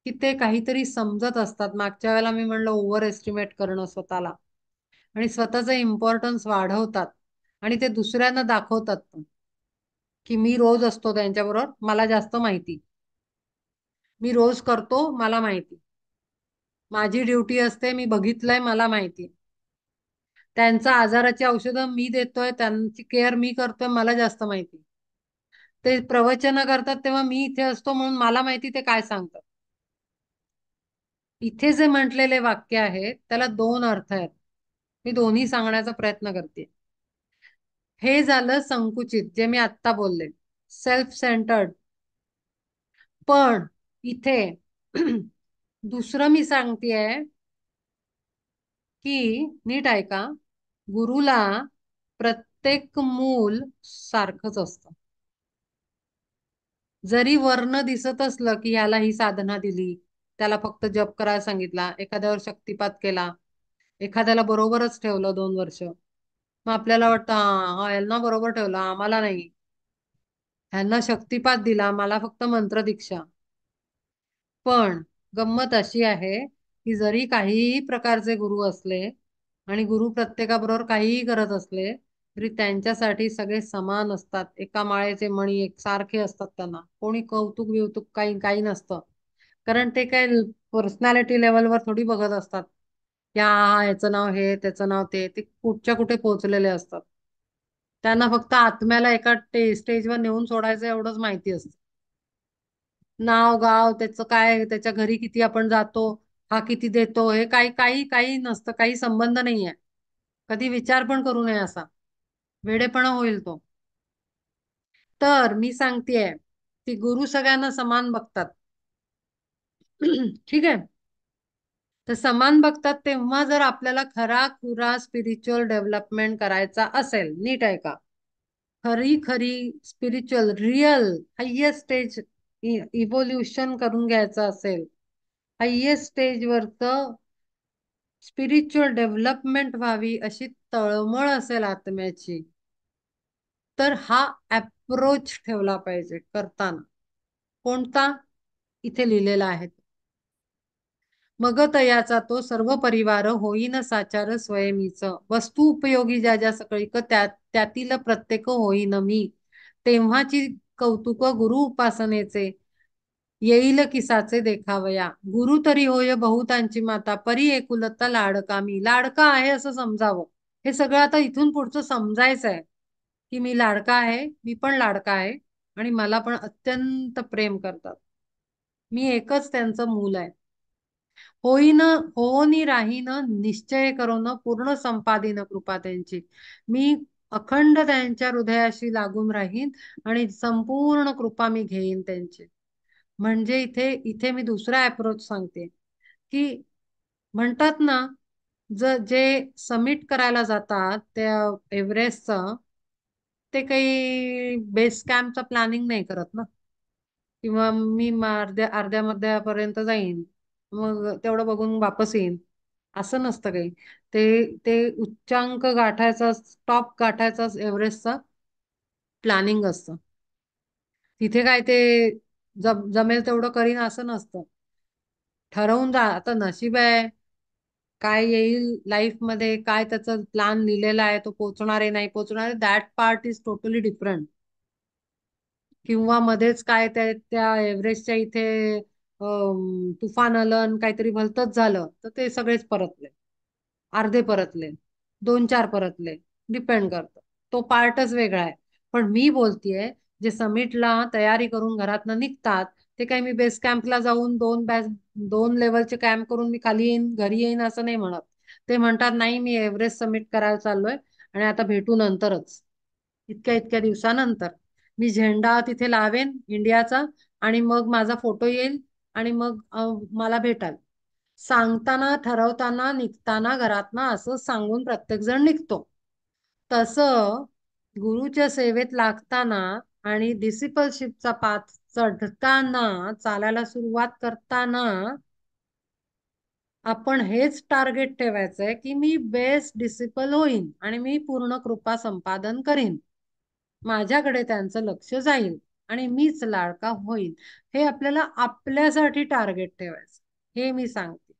A: की ते काहीतरी समजत असतात. मागच्या वेळेला मी म्हणलं ओव्हर एस्टिमेट करणं स्वतःला, आणि स्वतःचं इम्पॉर्टन्स वाढवतात आणि ते दुसऱ्यांना दाखवतात पण की मी रोज असतो त्यांच्याबरोबर, मला जास्त माहिती, मी रोज करतो, मला माहिती, माझी ड्युटी असते, मी बघितलंय, मला माहिती, त्यांचा आजाराची औषधं मी देतोय, त्यांची केअर मी करतोय, मला जास्त माहिती. ते प्रवचन करतात तेव्हा मी इथे असतो म्हणून मला माहिती ते काय सांगतात. इथे जे म्हटलेले वाक्य आहे त्याला 2 अर्थ आहेत. मी दोन्ही सांगण्याचा प्रयत्न करते. हे झालं संकुचित, जे मी आत्ता बोलले, सेल्फ सेंटर्ड. पण इथे दुसरं मी सांगतेय की नीट ऐका, गुरुला प्रत्येक मूल सारखंच असतं. जरी वर्ण दिसत असलं की ह्याला ही साधना दिली, त्याला फक्त जप करायला सांगितला, एखाद्यावर शक्तिपात केला, एखाद्याला बरोबरच ठेवलं 2 वर्ष, मग आपल्याला वाटतं हा यांना बरोबर ठेवलं, आम्हाला नाही. ह्यांना शक्तिपात दिला, मला फक्त मंत्र दीक्षा. पण गंमत अशी आहे की जरी काहीही प्रकारचे गुरु असले आणि गुरु प्रत्येकाबरोबर काहीही करत असले, तरी त्यांच्यासाठी सगळे समान असतात. एका माळेचे मणी एकसारखे असतात. त्यांना कोणी कौतुक बिवतुक काही काही नसतं. कारण ते काय पर्सनॅलिटी लेवलवर थोडी बघत असतात. या ह्याचं नाव हे, त्याचं नाव ते, ते कुठच्या कुठे पोहोचलेले असतात. त्यांना फक्त आत्म्याला एका स्टेजवर नेऊन सोडायचं एवढंच माहिती असतं. नाव गाव त्याचं काय, त्याच्या घरी किती आपण जातो, हा किती देतो, हे काही काही काही नसतं. काही संबंध नाहीये. कधी विचार पण करू नये असा. वेडेपणा होईल तो. तर मी सांगतेय की गुरु सगळ्यांना समान बघतात. ठीक आहे. तर समान बघतात तेव्हा जर आपल्याला खरा खुरा स्पिरिच्युअल डेव्हलपमेंट करायचा असेल, नीट आहे का, खरी खरी spiritual real highest stage evolution करून घ्यायचं असेल, हायेस्ट स्टेजवरचं स्पिरिच्युअल डेव्हलपमेंट व्हावी अशी तळमळ असेल आत्म्याची, तर हा अप्रोच ठेवला पाहिजे करताना. कोणता? इथे लिहिलेला आहे. मग तयाचा तो सर्व परिवार होईन साचार स्वयमीच, वस्तू उपयोगी ज्या ज्या सकळीक त्यातील प्रत्येक होईन मी, तेव्हाची कौतुक गुरु उपासनेचे, येईल किसाचे देखावया. गुरु तरी होय बहुतांची माता, परी एकुलता लाडका मी. लाडका आहे असं समजावं. हे सगळं आता इथून पुढचं समजायचं आहे की मी लाडका आहे, मी पण लाडका आहे, आणि मला पण अत्यंत प्रेम करतात. मी एकच त्यांचं मूल आहे. होईन होनी राहीन निश्चय करून पूर्ण संपादीन कृपा त्यांची. मी अखंड त्यांच्या हृदयाशी लागून राहीन आणि संपूर्ण कृपा मी घेईन त्यांची. म्हणजे इथे इथे मी दुसरा अप्रोच सांगते की म्हणतात ना, जे समिट करायला जातात त्या एव्हरेस्टचं, ते काही बेस कॅम्पचं प्लॅनिंग नाही करत ना, किंवा मी अर्ध्या अर्ध्या मध्यापर्यंत जाईन, मग तेवढं बघून वापस येईन, असं नसतं काही. ते ते उच्चांक गाठायचा, टॉप गाठायचा एव्हरेस्टचा प्लॅनिंग असतं. तिथे काय ते जमेल तेवढं करीन असं नसतं. ठरवून जा, आता नशीब आहे, काय येईल लाईफ मध्ये, काय त्याचा प्लॅन लिहिलेला आहे, तो पोहोचणार आहे नाही पोहोचणार आहे, that part is totally different. किंवा मध्येच काय त्या एव्हरेस्टच्या इथे तुफान आलं आणि काहीतरी भलतच झालं, तर ते सगळेच परतले, अर्धे परतले, 2-4 परतले, डिपेंड करतं. तो पार्टच वेगळा आहे. पण मी बोलतेय जे समिटला तयारी करून घरातनं निघतात, ते काही मी बेस कॅम्पला जाऊन 2 लेवलचे कॅम्प करून मी खाली येईन घरी येईन असं नाही म्हणत. ते म्हणतात नाही, मी एव्हरेस्ट समिट करायला चाललोय आणि आता भेटू नंतरच, इतक्या इतक्या दिवसानंतर मी झेंडा तिथे लावेन इंडियाचा, आणि मग माझा फोटो येईल, आणि मग मला भेटाल. सांगताना ठरवताना निघताना घरातना असं सांगून प्रत्येक जण निघतो. तसं गुरुच्या सेवेत लागताना आणि डिसिपलशिपचा पाथ चढताना, चालायला सुरुवात करताना आपण हेच टार्गेट ठेवायचंय की मी बेस्ट डिसिपल होईन आणि मी पूर्ण कृपा संपादन करीन, माझ्याकडे त्यांचं लक्ष जाईल आणि मीच लाडका होईल. हे आपल्याला आपल्यासाठी टार्गेट ठेवायचं, हे मी सांगते.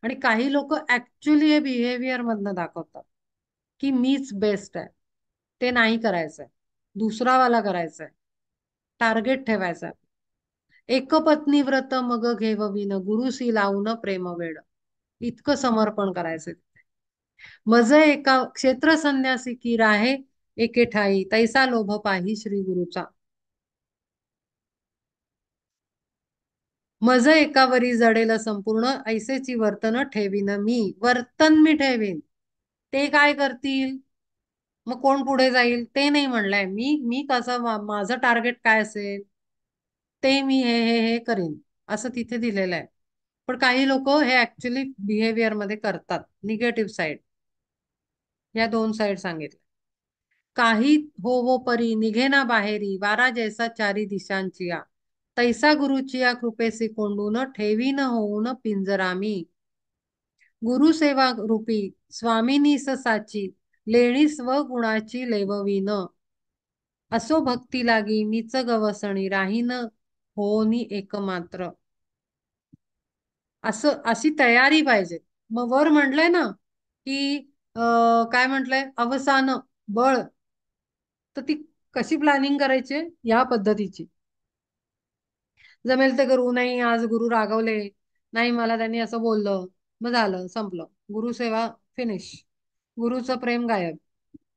A: आणि काही लोक ऍक्च्युली हे बिहेवियर मधनं दाखवतात की मीच बेस्ट आहे. ते नाही करायचंय, दुसरा वाला करायचंय. टार्गेट ठेवायचं. एक पत्नी व्रत मग घेवविन, गुरुसी लावून प्रेम वेड. इतकं समर्पण करायचं. मज एका क्षेत्र संन्यासी की राहे, एके ठाई तैसा लोभ पाही श्री गुरुचा. मज एकावरी जडेल संपूर्ण, ऐसेची वर्तन ठेवीन मी. वर्तन मी ठेवीन, ते काय करतील, मग कोण पुढे जाईल ते नाही म्हणलंय. मी कसं माझं टार्गेट काय असेल ते मी हे करीन, असं तिथे दिलेलं आहे. पण काही लोक हे ऍक्च्युली बिहेवियर मध्ये करतात. निगेटिव्ह साईड, या 2 साईड सांगितल्या. काही हो परी निघेना बाहेरी, वारा जैसा चारी दिशांची या. तैसा गुरुची या कृपेसी कोंडून ठेवीन होऊन पिंजरामी. गुरुसेवा रूपी स्वामिनीस साची लेणी स्वगुणाची लेववीन. असो भक्ती लागी मीच गवसणी राहीन होनी एकमात्र. अशी तयारी पाहिजे. मग वर म्हटलंय ना की काय म्हटलंय अवसान बळ. तर ती कशी प्लॅनिंग करायची या पद्धतीची. जमेल ते करू नाही, आज गुरु रागवले नाही मला त्यांनी असं बोललं, मग झालं संपलं गुरुसेवा फिनिश, गुरुचं प्रेम गायब.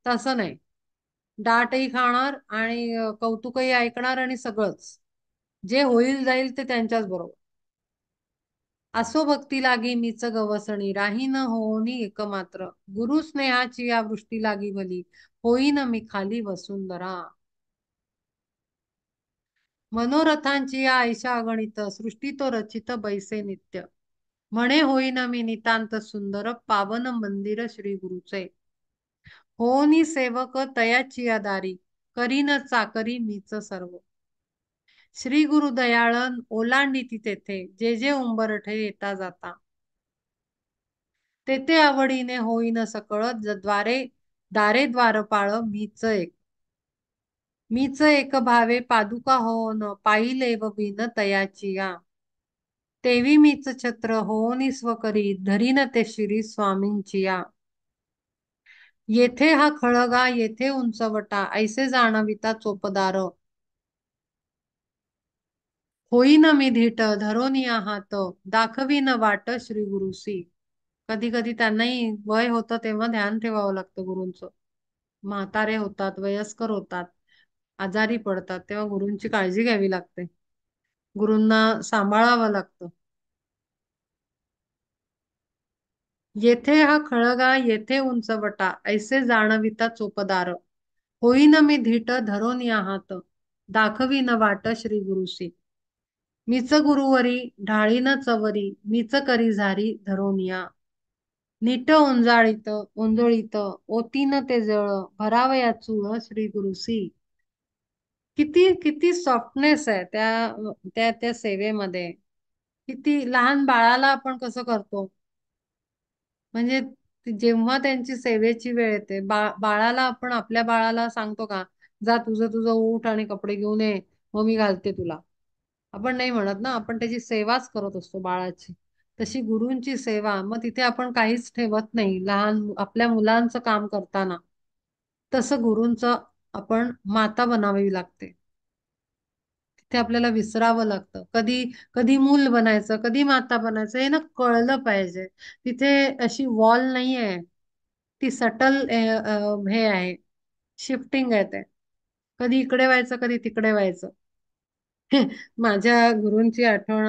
A: तसं नाही, डाटही खाणार आणि कौतुकही ऐकणार आणि सगळंच जे होईल जाईल ते त्यांच्याच बरोबर. असो भक्ती लागी मीच गवसणी राहीन होनी एकमात्र. गुरु स्नेहाची या वृष्टी लागी भली होईन मी खाली वसुंधरा. मनोरथांची या ऐशा अगणित सृष्टी तो रचित बैसे नित्य. म्हणे होईन मी नितांत सुंदर पावन मंदिर श्री गुरुचे. होनी सेवक तयाची या दारी करीन चाकरी मीच सर्व. श्री गुरु दयाळन ओलांडीती तेथे जे जे उंबरठे येता जाता. तेथे आवडीने होईन सकळ द्वारे दारे द्वारपाळ मीच एक भावे पादुका होन पाहिले व बिन तयाची या. तेवी मीच छत्र होनी स्वकरी धरीन ते श्री स्वामींची या. येथे हा खळगा येथे उंचवटा ऐसे जाणविता चोपदार. होईन मी धीट धरोनी हात दाखवीन वाट श्री गुरुसी. कधी कधी त्यांनाही वय होतं तेव्हा ध्यान ठेवावं लागतं गुरूंचं. म्हातारे होतात, वयस्कर होतात, आजारी पडतात, तेव्हा गुरूंची काळजी घ्यावी लागते, गुरूंना सांभाळावं लागतं. येथे हा खळगा येथे उंचवटा ऐसे जाणविता चोपदार. होईन मी धीट धरोनी हात दाखवीन वाट श्री गुरुसी. मीच गुरुवरी ढाळीन चवरी मीच करी झारी धरोनिया. नीट ओंजळीत ओतीन ते जळ भरावया चूळ श्री गुरुसी. किती किती सॉफ्टनेस आहे त्या त्या त्या सेवेमध्ये. किती लहान बाळाला आपण कसं करतो, म्हणजे जेव्हा त्यांची सेवेची वेळ येते बाळाला आपण आपल्या बाळाला सांगतो का, जा तुझं तुझं उठ आणि कपडे घेऊन ये, मग मी घालते तुला. आपण नाही म्हणत ना, आपण त्याची सेवाच करत असतो बाळाची. तशी गुरूंची सेवा, मग तिथे आपण काहीच ठेवत नाही लहान आपल्या मुलांचं काम करताना. तसं गुरूंचं आपण माता बनावी लागते. तिथे आपल्याला विसरावं लागतं. कधी कधी मूल बनायचं, कधी माता बनायचं हे ना कळलं पाहिजे. तिथे अशी वॉल नाही आहे, ती सटल हे आहे, शिफ्टिंग आहे ते. कधी इकडे व्हायचं कधी तिकडे व्हायचं. माझ्या गुरूंची आठवण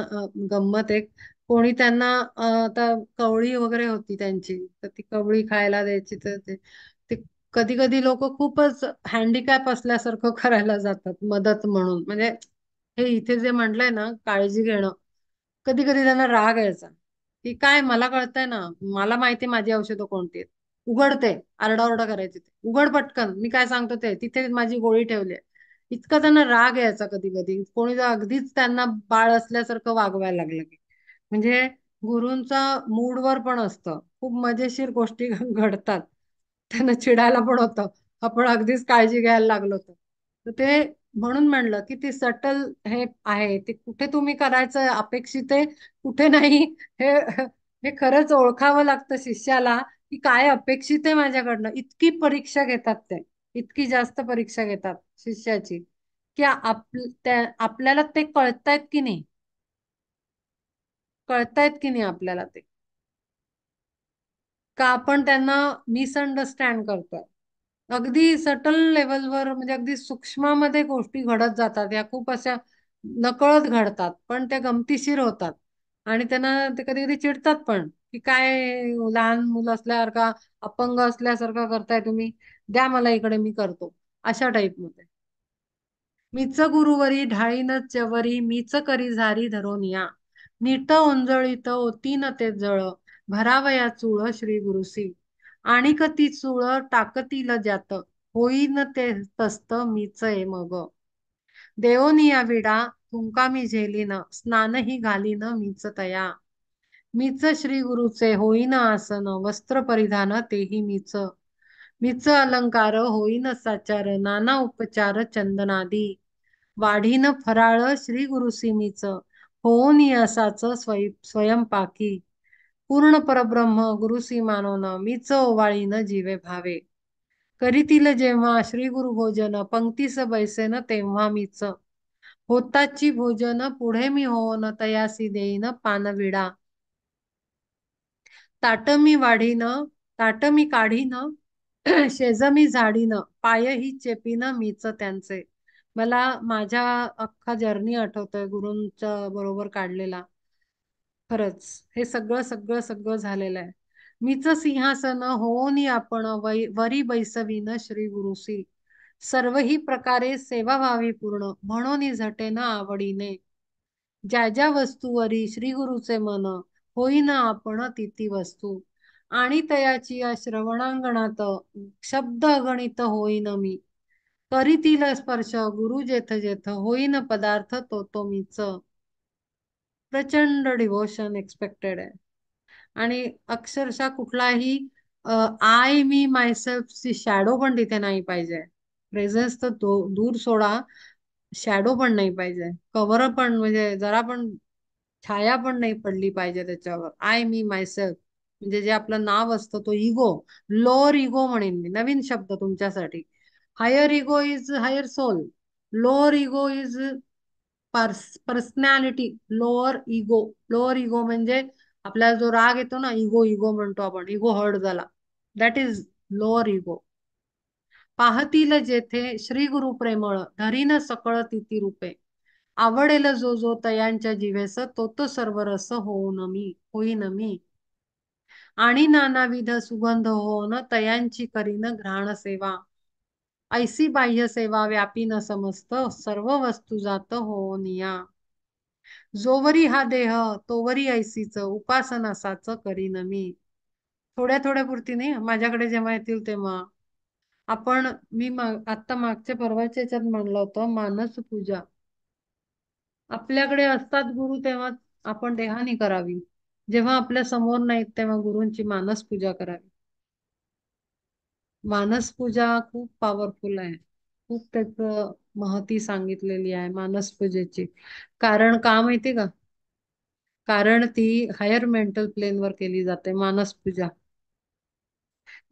A: गंमत एक, कोणी त्यांना आता कवळी वगैरे होती त्यांची, तर ती कवळी खायला द्यायची, तर ते कधी कधी लोक खूपच हँडिकॅप असल्यासारखं करायला जातात मदत म्हणून. म्हणजे हे इथे जे म्हटलंय ना काळजी घेणं, कधी कधी त्यांना राग यायचा की काय मला कळतंय ना, मला माहिती माझी औषधं कोणती आहेत, उघडते, आरडाओरडा करायची, ते उघड पटकन मी काय सांगतो ते, तिथे माझी गोळी ठेवली आहे. इतका त्यांना राग यायचा कधी कधी, कोणी जर अगदीच त्यांना बाळ असल्यासारखं वागवायला लागलं की. म्हणजे गुरूंचा मूडवर पण असतं, खूप मजेशीर गोष्टी घडतात. त्यांना चिडायला पण होतं, आपण अगदीच काळजी घ्यायला लागलो तर ते. म्हणून म्हणलं की ती सटल हे आहे, ते कुठे तुम्ही करायचं अपेक्षित आहे, कुठे नाही, हे हे खरंच ओळखावं लागतं शिष्याला की काय अपेक्षित आहे माझ्याकडनं. इतकी परीक्षा घेतात ते, इतकी जास्त परीक्षा घेतात शिष्याची, की आपल्याला ते कळतायत की नाही, कळतायत की नाही आपल्याला ते, का आपण त्यांना मिसअंडरस्टँड करतोय. अगदी सटल लेवलवर, म्हणजे अगदी सूक्ष्मामध्ये गोष्टी घडत जातात, या खूप अशा नकळत घडतात पण त्या गमतीशीर होतात. आणि त्यांना ते कधी कधी चिडतात पण की काय लहान मुलं असल्यासारखा, अपंग असल्यासारखा करताय तुम्ही, द्या मला इकडे मी करतो, अशा टाईप मध्ये. मीच गुरुवरी ढाळीन चवरी मीच करी झारी धरोनिया. नीट ओंजळीत ओतीन ते जळ भरावया चूळ श्री गुरुसी. आणिक ती चूळ टाकतील ज्यात होईन ते तस्त मीच आहे मग. देवोनिया विडा तुमका मी झेलीन स्नानही घालीन मीच तया. मीच श्री गुरुचे होईन आसन वस्त्र परिधान तेही मीच. मीच अलंकार होईन साचार नाना उपचार चंदनादी. वाढीन फराळ श्री गुरुसी मीच होऊन असाच स्वयंपाकी. पूर्ण परब्रह्म गुरुसी मानवन मीच ओवाळीन जीवे भावे. करीतील जेव्हा श्री गुरु भोजन पंक्तीस बैसेन तेव्हा मीच. होताची भोजन पुढे मी होऊन तयासी देईन पानविडा. ताट मी वाढीन ताट मी काढीन शेज मी झाडीन पाय ही चेपीन मीच त्यांचे. मला माझ्या अख्खा जर्नी आठवतोय गुरूंच्या बरोबर काढलेला. खरंच हे सगळं सगळं सगळं झालेलं आहे. मीच सिंहासन होऊनी आपण वरी बैसवीन श्री गुरुसी. सर्व ही प्रकारे सेवा व्हावी पूर्ण म्हणून झटेन आवडीने. ज्या ज्या वस्तूवरी श्री गुरुचे मन होईना आपण तिती वस्तू. आणि तयाची या श्रवणांगणात शब्द अगणित होईन मी. करीतील स्पर्श गुरु जेथ जेथ होईन पदार्थ तो मीच. प्रचंड डिव्होशन एक्सपेक्टेड आहे. आणि अक्षरशः कुठलाही आय मी मायसेल्फ ची शॅडो पण तिथे नाही पाहिजे. प्रेझेन्स तर दूर सोडा, शॅडो पण नाही पाहिजे. कव्हर पण म्हणजे जरा पण छाया पण नाही पडली पाहिजे त्याच्यावर. आय मी मायसेल्फ म्हणजे जे आपलं नाव असतं तो इगो. लोअर इगो म्हणेन मी, नवीन शब्द तुमच्यासाठी. Higher ego is higher soul. Lower ego is personality. Lower ego म्हणजे आपल्याला जो राग येतो ना, इगो इगो म्हणतो आपण, इगो हर्ट झाला, दॅट इज लोअर इगो. पाहतील जेथे श्री गुरु प्रेमळ धरीन सकळ तिती रूपे. आवडेल जो जो तयांच्या जिवेस तो तो सर्व रस होईन मी. आणि नानाविध सुगंध होऊन तयांची करीन घ्राण सेवा. ऐसी बाह्य सेवा व्यापी न समस्त सर्व वस्तू जात होनिया. जोवरी हा देह तोवरी ऐसीच उपासना साच करीन मी. थोड्या थोड्या पुरती नाही, माझ्याकडे जेव्हा येतील तेव्हा. आपण आता मागच्या परवाच्या याच्यात म्हणलं होतं मानस पूजा. आपल्याकडे असतात गुरु तेव्हा आपण देहानी करावी. जेव्हा आपल्या समोर नाहीत तेव्हा गुरूंची मानस पूजा करावी. मानस पूजा खूप पॉवरफुल आहे. खूप त्याच महती सांगितलेली आहे मानस पूजेची. कारण का माहिती का? कारण ती हायर मेंटल प्लेनवर केली जाते मानस पूजा.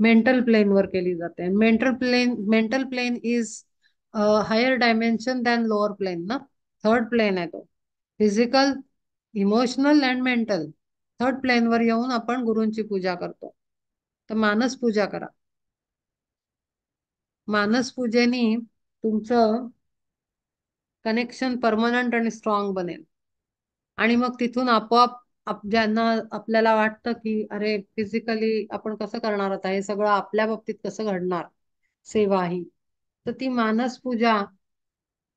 A: मेंटल प्लेनवर केली जाते. Mental plane is higher dimension than lower plane ना. थर्ड प्लेन आहे तो. Physical, emotional and mental. Third प्लेनवर येऊन आपण गुरूंची पूजा करतो. तर मानस पूजा करा. मानस पूजेनी तुमचं कनेक्शन परमनंट आणि स्ट्रॉंग बनेल. आणि मग तिथून आपोआप ज्यांना आपल्याला वाटतं की अरे फिजिकली आपण कसं करणार आता हे सगळं, आपल्या बाबतीत कसं घडणार सेवा ही, तर ती मानस पूजा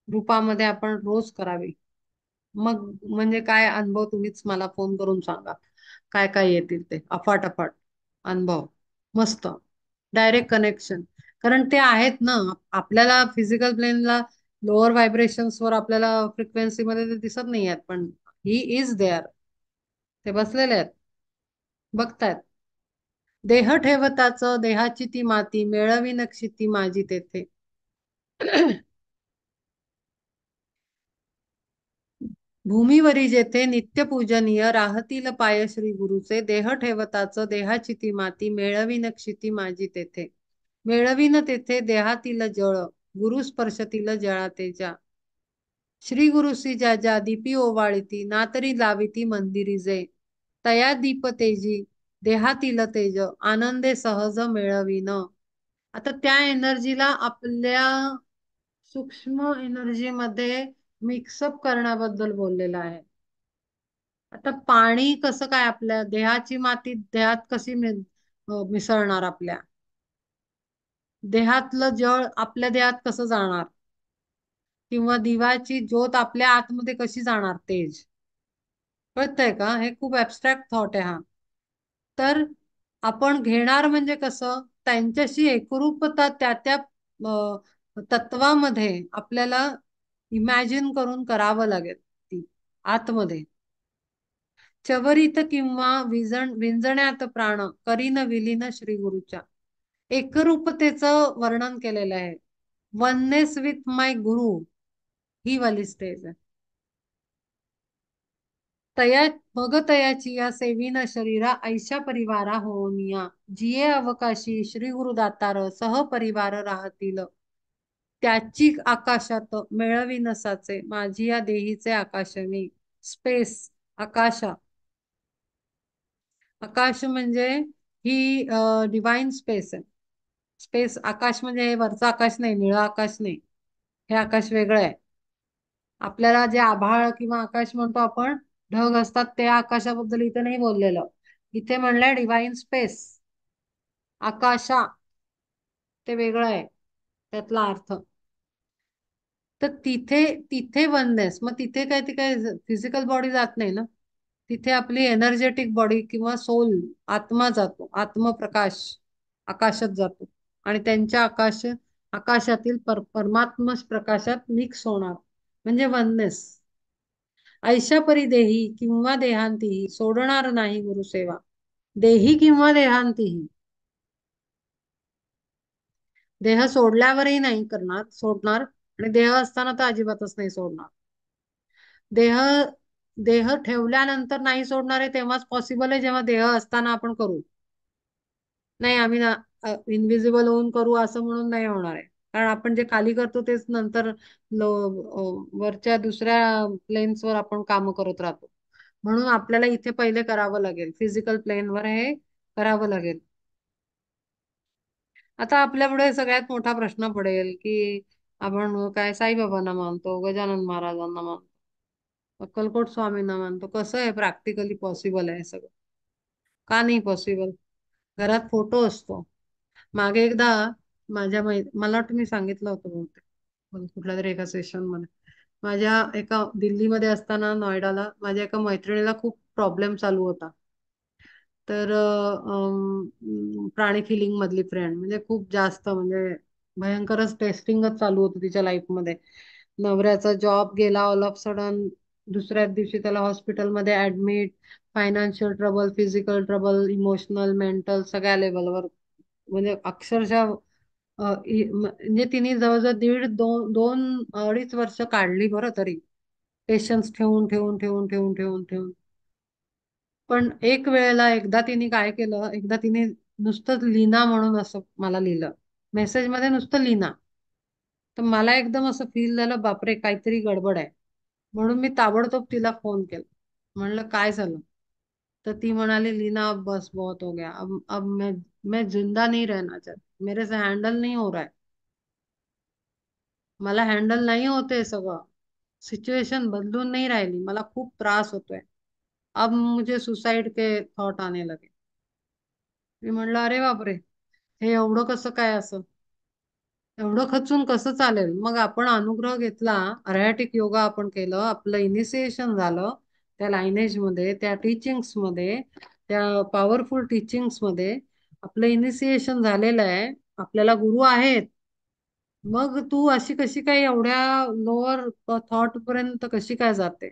A: रूपामध्ये आपण रोज करावी. मग म्हणजे काय अनुभव तुम्हीच मला फोन करून सांगा. काय काय येतील ते अफाट अफाट अनुभव. मस्त डायरेक्ट कनेक्शन. कारण ते आहेत ना आपल्याला फिजिकल प्लेनला. लोअर व्हायब्रेशन्स वर आपल्याला फ्रिक्वेन्सी मध्ये ते दिसत नाही आहेत, पण ही इज देअर. ते बसलेले आहेत, बघतायत. देह ठेवताच देहाची ती माती मेळवी नक्षी माझी तेथे. भूमीवरी जेथे नित्य पूजनीय राहतील पाय श्री गुरुचे. देह ठेवताच देहाची ती माती मेळवीन क्षिती माझी तेथे. मेळवीन तेथे देहातील जळ गुरु स्पर्शतील जळा तेजा. श्री गुरुसी ज्या ज्या दीपी ओवाळीती ना तरी लाविती मंदिरी जे. तया दीप तेजी देहातील तेज आनंदे सहज मेळवीन. आता त्या एनर्जीला आपल्या सूक्ष्म एनर्जी मध्ये मिक्सअप करण्याबद्दल बोललेला आहे. आता पाणी कसं काय आपल्या देहाची माती देहात कशी मिसळणार? आपल्या देहातलं जळ आपल्या देहात कसं जाणार? किंवा दिवाची ज्योत आपल्या आतमध्ये कशी जाणार? तेज. कळतंय का? हे खूप ऍबस्ट्रॅक्ट थॉट आहे हा. तर आपण घेणार म्हणजे कसं त्यांच्याशी एकरूपता त्या त्या तत्वामध्ये आपल्याला इमॅजिन करून करावं लागेल ती आतमध्ये. चवरीत किंवा विंजण्यात प्राण करीन विलीन श्री गुरुच्या. एकरूपतेचं वर्णन केलेलं आहे. वननेस विथ माय गुरु, ही वाली स्टेज आहे. तया मग तयाची या सेविन शरीरा ऐशा परिवारा होनिया, जिये अवकाशी श्री गुरु दातार सहपरिवार राहतील. त्याची आकाशात मेळवी नसाचे माझी या देहीचे आकाश मी. स्पेस, आकाशा. आकाश म्हणजे ही डिवाइन स्पेस आहे. स्पेस आकाश म्हणजे हे वरचं आकाश नाही, निळं आकाश नाही. हे आकाश वेगळं आहे. आपल्याला जे आभाळ किंवा आकाश म्हणतो आपण, ढग असतात, त्या आकाशाबद्दल इथे नाही बोललेलं. इथे म्हणलंय डिवाइन स्पेस, आकाशा. ते वेगळं आहे त्यातला अर्थ. तर तिथे तिथे वननेस, मग तिथे काय, ती काय फिजिकल बॉडी जात नाही ना. तिथे आपली एनर्जेटिक बॉडी किंवा सोल, आत्मा जातो, आत्मप्रकाश आकाशात जातो. आणि त्यांच्या आकाशातील परमात्मा प्रकाशात मिक्स होणार म्हणजे वननेस. ऐशा परी देही किंवा देहांतीही सोडणार नाही गुरुसेवा. देही किंवा देहांतीही, देह सोडल्यावरही नाही करणार सोडणार, आणि देह असताना तर अजिबातच नाही सोडणार. देह देह ठेवल्यानंतर नाही सोडणार आहे तेव्हाच पॉसिबल आहे, जेव्हा देह असताना आपण करू. नाही आम्ही ना इनविजिबल होऊन करू असं म्हणून नाही होणार आहे. कारण आपण जे खाली करतो तेच नंतर वरच्या दुसऱ्या प्लेन्सवर आपण काम करत राहतो. म्हणून आपल्याला इथे पहिले करावं लागेल, फिजिकल प्लेनवर हे करावं लागेल. आता आपल्या पुढे सगळ्यात मोठा प्रश्न पडेल की आपण काय साईबाबांना मानतो, गजानन महाराजांना मानतो, अक्कलकोट स्वामींना मानतो, कसं आहे प्रॅक्टिकली पॉसिबल आहे सगळं? का नाही पॉसिबल? घरात फोटो असतो. मागे एकदा मला वाटतं मी सांगितलं होतं बहुतेक, कुठल्या तरी एका सेशन मध्ये. माझ्या एका दिल्लीमध्ये असताना नोएडाला माझ्या एका मैत्रिणीला खूप प्रॉब्लेम चालू होता. तर प्राणी फिलिंग मधली फ्रेंड म्हणजे खूप जास्त, म्हणजे भयंकरच टेस्टिंगच चालू होतं तिच्या लाईफमध्ये. नवऱ्याचा जॉब गेला ऑल ऑफ सडन, दुसऱ्याच दिवशी त्याला हॉस्पिटलमध्ये admit. Financial trouble, physical trouble, emotional, mental, सगळ्या लेवलवर. म्हणजे अक्षरशः म्हणजे तिने जवळजवळ दीड दोन दोन अडीच वर्ष काढली बरं तरी, पेशन्स ठेवून ठेवून ठेवून ठेवून ठेवून ठेवून. पण एक वेळेला एकदा तिने काय केलं, एकदा तिने नुसतं लीना म्हणून असं मला लिहिलं मेसेज मध्ये, नुसतं लीना. तर मला एकदम असं फील झालं, बापरे काहीतरी गडबड आहे. म्हणून मी ताबडतोब तिला फोन केला. म्हणलं काय झालं? तर ती म्हणाली, लीना अब बस बहुत हो गया, अब मैं जिंदा नहीं रहना चाहती, मेरे से हैंडल नहीं हो रहा है. मला हँडल नाही होते सगळं, सिच्युएशन बदलून नाही राहिली, मला खूप त्रास होतोय. अब मुझे सुसाइड के थॉट आने लगे. मी म्हणलं अरे बापरे, हे एवढं कसं काय असं, एवढं खचून कसं चालेल? मग आपण अनुग्रह घेतला, अर्हॅटिक योगा आपण केलं, आपलं इनिशिएशन झालं त्या लायनेज मध्ये, त्या टीचिंग्स मध्ये, त्या पॉवरफुल टीचिंग्स मध्ये आपलं इनिशिएशन झालेलं आहे. आपल्याला गुरु आहेत. मग तू अशी कशी काय एवढ्या लोअर थॉट पर्यंत कशी काय जाते?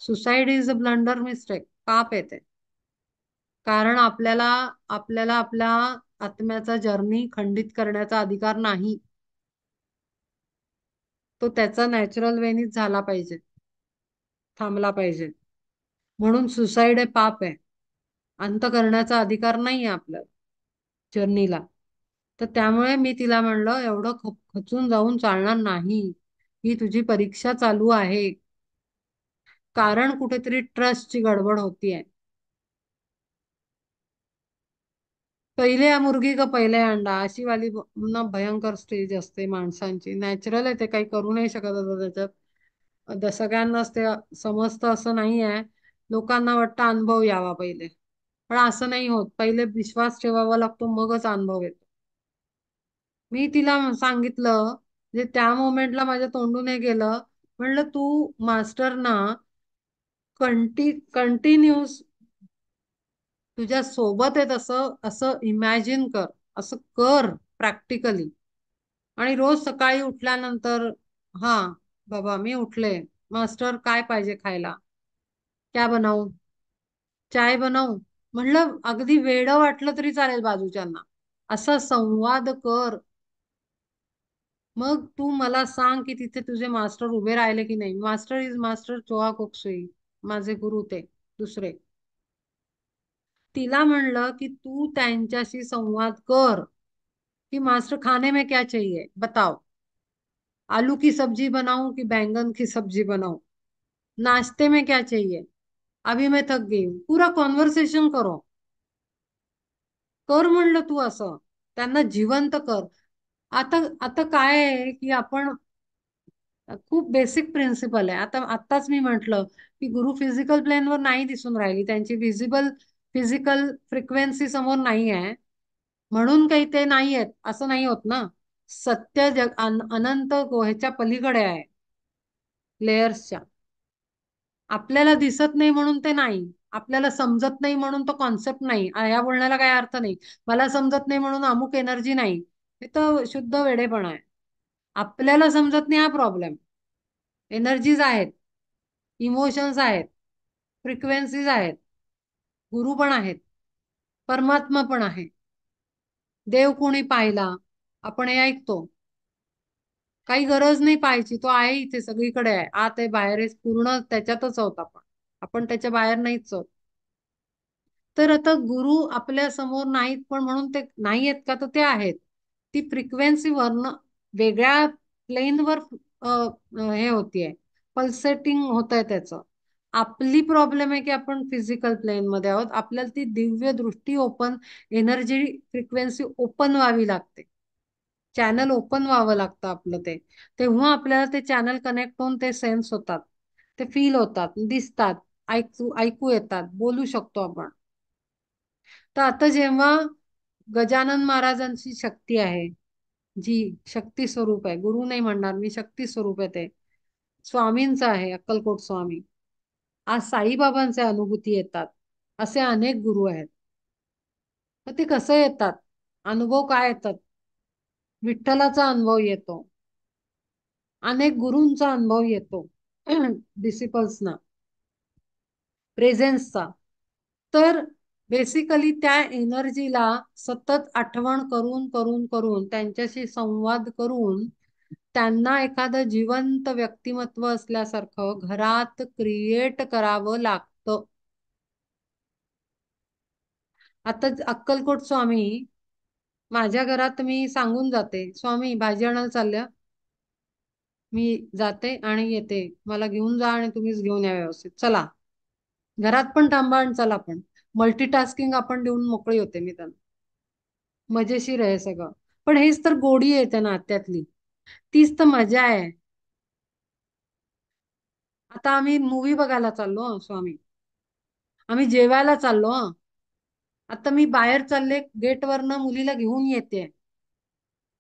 A: Suicide is a blunder mistake, पाप येते. कारण आपल्याला आपल्याला आपल्या आत्म्याचा जर्नी खंडित करण्याचा अधिकार नाही. तो त्याचा नॅचरल वेनीच झाला पाहिजे, थांबला पाहिजे. म्हणून सुसाइड हे पाप आहे. अंत करण्याचा अधिकार नाही आहे आपल्याला जर्नीला. तर त्यामुळे मी तिला म्हणलं, एवढं खचून जाऊन चालणार नाही. ही तुझी परीक्षा चालू आहे, कारण कुठेतरी ट्रस्टची गडबड होतीये. पहिले मुर्गी का पहिले अंडा, अशी वाली ना भयंकर स्टेज असते माणसांची. नॅचरल आहे ते, काही करू नाही शकत आता त्याच्यात. सगळ्यांनाच ते समजतं असं नाही आहे. लोकांना वाटतं अनुभव यावा पहिले, पण असं नाही होत. पहिले विश्वास ठेवावा लागतो, मगच अनुभव येतो. मी तिला सांगितलं, म्हणजे त्या मोमेंटला माझ्या तोंडून हे गेलं. म्हणलं तू मास्टर ना कंटिन्यूस तुझ्या सोबत आहे, तसं असं इमॅजिन कर, असं कर प्रॅक्टिकली. आणि रोज सकाळी उठल्यानंतर, हा, बाबा मी उठले, मास्टर काय पाहिजे खायला? क्या बनाऊ? चाय बनवू? म्हणलं अगदी वेडं वाटलं तरी चालेल बाजूच्यांना, असा संवाद कर. मग तू मला सांग की तिथे तुझे मास्टर उभे राहिले की नाही. मास्टर इज मास्टर चोहा कोकसोई, माझे गुरु ते दुसरे. तिला म्हणलं की तू त्यांच्याशी संवाद कर कि मास्टर खाने में क्या चाहिए बताओ, आलू की सब्जी बनाऊं कि बैंगन की सब्जी बनाऊं, नाश्ते में क्या चाहिए, अभी मैं थक गई हूं. पूरा कॉन्व्हर्सेशन करो. कर म्हणलं तू असं, त्यांना जिवंत कर. आता आता काय आहे की आपण, खूप बेसिक प्रिन्सिपल आहे. आता आत्ताच मी म्हंटल की गुरु फिजिकल प्लेनवर नाही दिसून राहिली, त्यांची फिजिकल फ्रिक्वेन्सी समोर नाही आहे, म्हणून काही ते नाही आहेत असं नाही होत ना. सत्य जग अनंत ह्याच्या पलीकडे आहे, लेयर्सच्या. आपल्याला दिसत नाही म्हणून ते नाही, आपल्याला समजत नाही म्हणून तो कॉन्सेप्ट नाही. या बोलण्याला काय अर्थ नाही. मला समजत नाही म्हणून अमुक एनर्जी नाही, हे तर शुद्ध वेडेपणा आहे. आपल्याला समजत नाही हा प्रॉब्लेम. एनर्जीज आहेत, इमोशन्स आहेत, फ्रिक्वेन्सीज आहेत, गुरु पण आहेत, परमात्मा पण आहे. देव कोणी पाहिला, आपण हे ऐकतो. काही गरज नाही पाहायची, तो आहे इथे, सगळीकडे आहे, आत आहे बाहेर आहे, पूर्ण त्याच्यातच आहोत आपण. आपण त्याच्या बाहेर नाहीच आहोत. तर आता गुरु आपल्या समोर नाहीत, पण म्हणून ते नाही आहेत का, तर ते आहेत. ती फ्रिक्वेन्सी वरनं वेगळ्या प्लेनवर हे होतीये, पल्सेटिंग होत आहे त्याचं. आपली प्रॉब्लेम आहे की आपण फिजिकल प्लेन मध्ये आहोत. आपल्याला ती दिव्य दृष्टी ओपन, एनर्जी फ्रिक्वेन्सी ओपन व्हावी लागते. चॅनल ओपन व्हावं लागतं आपलं ते. तेव्हा आपल्याला ते चॅनल कनेक्ट होऊन ते सेन्स होतात, ते फील होतात, दिसतात, ऐकू ऐकू येतात, बोलू शकतो आपण. तर आता जेव्हा गजानन महाराजांची शक्ती आहे, जी शक्ती स्वरूप आहे, गुरु नाही म्हणणार मी, शक्ती स्वरूप आहे ते, स्वामींचं आहे, अक्कलकोट स्वामी. आज साईबाबांचे अनुभूती येतात, असे अनेक गुरु आहेत. तर ते कसं येतात, अनुभव काय येतात? विठ्ठलाचा अनुभव येतो, अनेक गुरूंचा अनुभव येतो, डिसिपल्सना, प्रेझेन्सचा. तर बेसिकली त्या एनर्जीला सतत आठवण करून करून करून, त्यांच्याशी संवाद करून, त्यांना एखादं जिवंत व्यक्तिमत्व असल्यासारखं घरात क्रिएट करावं लागतं. आता अक्कलकोट स्वामी, माझ्या घरात मी सांगून जाते, स्वामी भाजी आणायला चालल्या, मी जाते आणि येते, मला घेऊन जा आणि तुम्हीच घेऊन या व्यवस्थित, चला. घरात पण थांबा आणि चला पण. मल्टीटास्किंग आपण देऊन मोकळी होते मी त्यांना. मजेशीर आहे सगळं. पण हेच तर गोडी आहे त्या नात्यातली, तीच तर मजा आहे. आता आम्ही मूवी बघायला चाललो हं, स्वामी. आम्ही जेवायला चाललो हं. आता मी बाहेर चालले, गेटवरनं मुलीला घेऊन येते,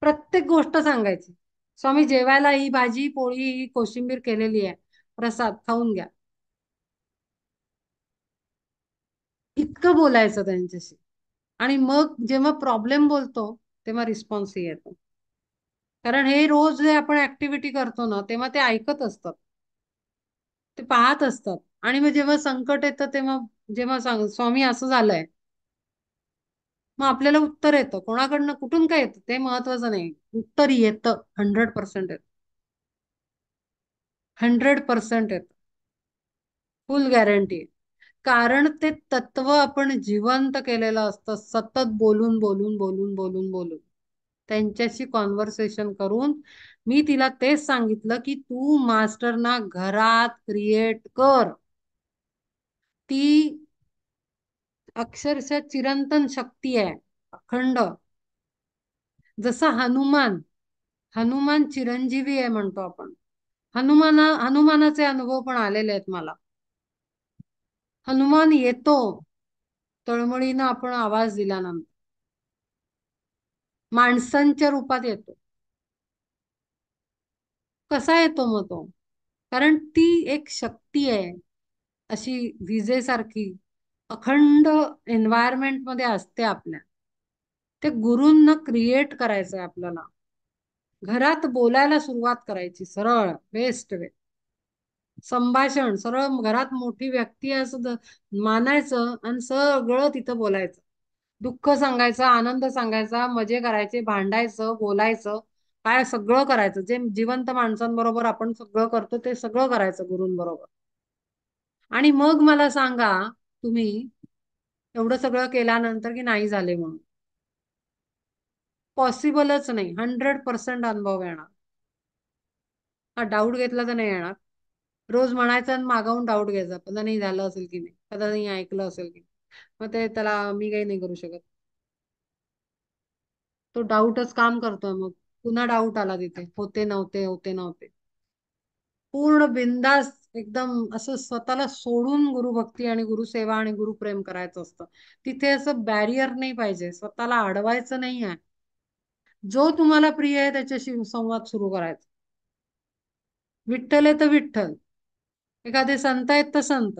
A: प्रत्येक गोष्ट सांगायची. स्वामी जेवायला ही भाजी पोळी ही कोशिंबीर केलेली आहे, प्रसाद खाऊन घ्या. इतकं बोलायचं त्यांच्याशी. आणि मग जेव्हा प्रॉब्लेम बोलतो, तेव्हा रिस्पॉन्स येतो. कारण हे रोज जे आपण ऍक्टिव्हिटी करतो ना, तेव्हा ते ऐकत असतात, ते पाहत असतात. आणि मग जेव्हा संकट येतं तेव्हा, जेव्हा सांग स्वामी असं झालंय, मग आपल्याला उत्तर येतं. कोणाकडनं कुठून काय येतं ते महत्वाचं नाही, उत्तर येतं. 100% येतं, 100% येतं, फुल गॅरंटी. कारण ते तत्व आपण जिवंत केलेलं असतं, सतत बोलून बोलून बोलून बोलून बोलून, त्यांच्याशी कॉन्व्हर्सेशन करून. मी तिला तेच सांगितलं की तू मास्टरना घरात क्रिएट कर. ती अक्षरशः चिरंतन शक्ती आहे, अखंड. जसा हनुमान, हनुमान चिरंजीवी आहे म्हणतो आपण. हनुमानाचे अनुभव पण आलेले आहेत मला. हनुमान येतो तळमळीनं आपण आवाज दिल्यानंतर, माणसांच्या रूपात येतो. कसा येतो मग तो? कारण ती एक शक्ती आहे, अशी विजेसारखी, अखंड एन्व्हायरमेंट मध्ये असते आपल्या. ते गुरूंना क्रिएट करायचंय आपल्याला. घरात बोलायला सुरुवात करायची सरळ, बेस्ट वे. संभाषण सरळ घरात मोठी व्यक्ती आहे असं मानायचं आणि सगळं तिथं बोलायचं. दुःख सांगायचं, आनंद सांगायचा, मजे करायचे, भांडायचं, बोलायचं, काय सगळं करायचं. जे जिवंत माणसांबरोबर आपण सगळं करतो ते सगळं करायचं गुरूंबरोबर. आणि मग मला सांगा तुम्ही एवढं सगळं केल्यानंतर की नाही झाले म्हणून. पॉसिबलच नाही. 100% अनुभव येणार. हा डाऊट घेतला तर नाही येणार. रोज म्हणायचं आणि मागाहून डाऊट घ्यायचा, पता नाही झालं असेल की नाही, पता नाही ऐकलं असेल की नाही. मग ते त्याला मी काही नाही करू शकत. तो डाऊटच काम करतोय. मग पुन्हा डाऊट आला तिथे, होते नव्हते, होते नव्हते. पूर्ण बिंदास एकदम असं स्वतःला सोडून गुरुभक्ती आणि गुरुसेवा आणि गुरुप्रेम करायचं असतं. तिथे असं बॅरियर नाही पाहिजे, स्वतःला अडवायचं नाही आहे. जो तुम्हाला प्रिय आहे त्याच्याशी संवाद सुरू करायचा. विठ्ठल आहे तर विठ्ठल, एखादे संत आहेत तर संत,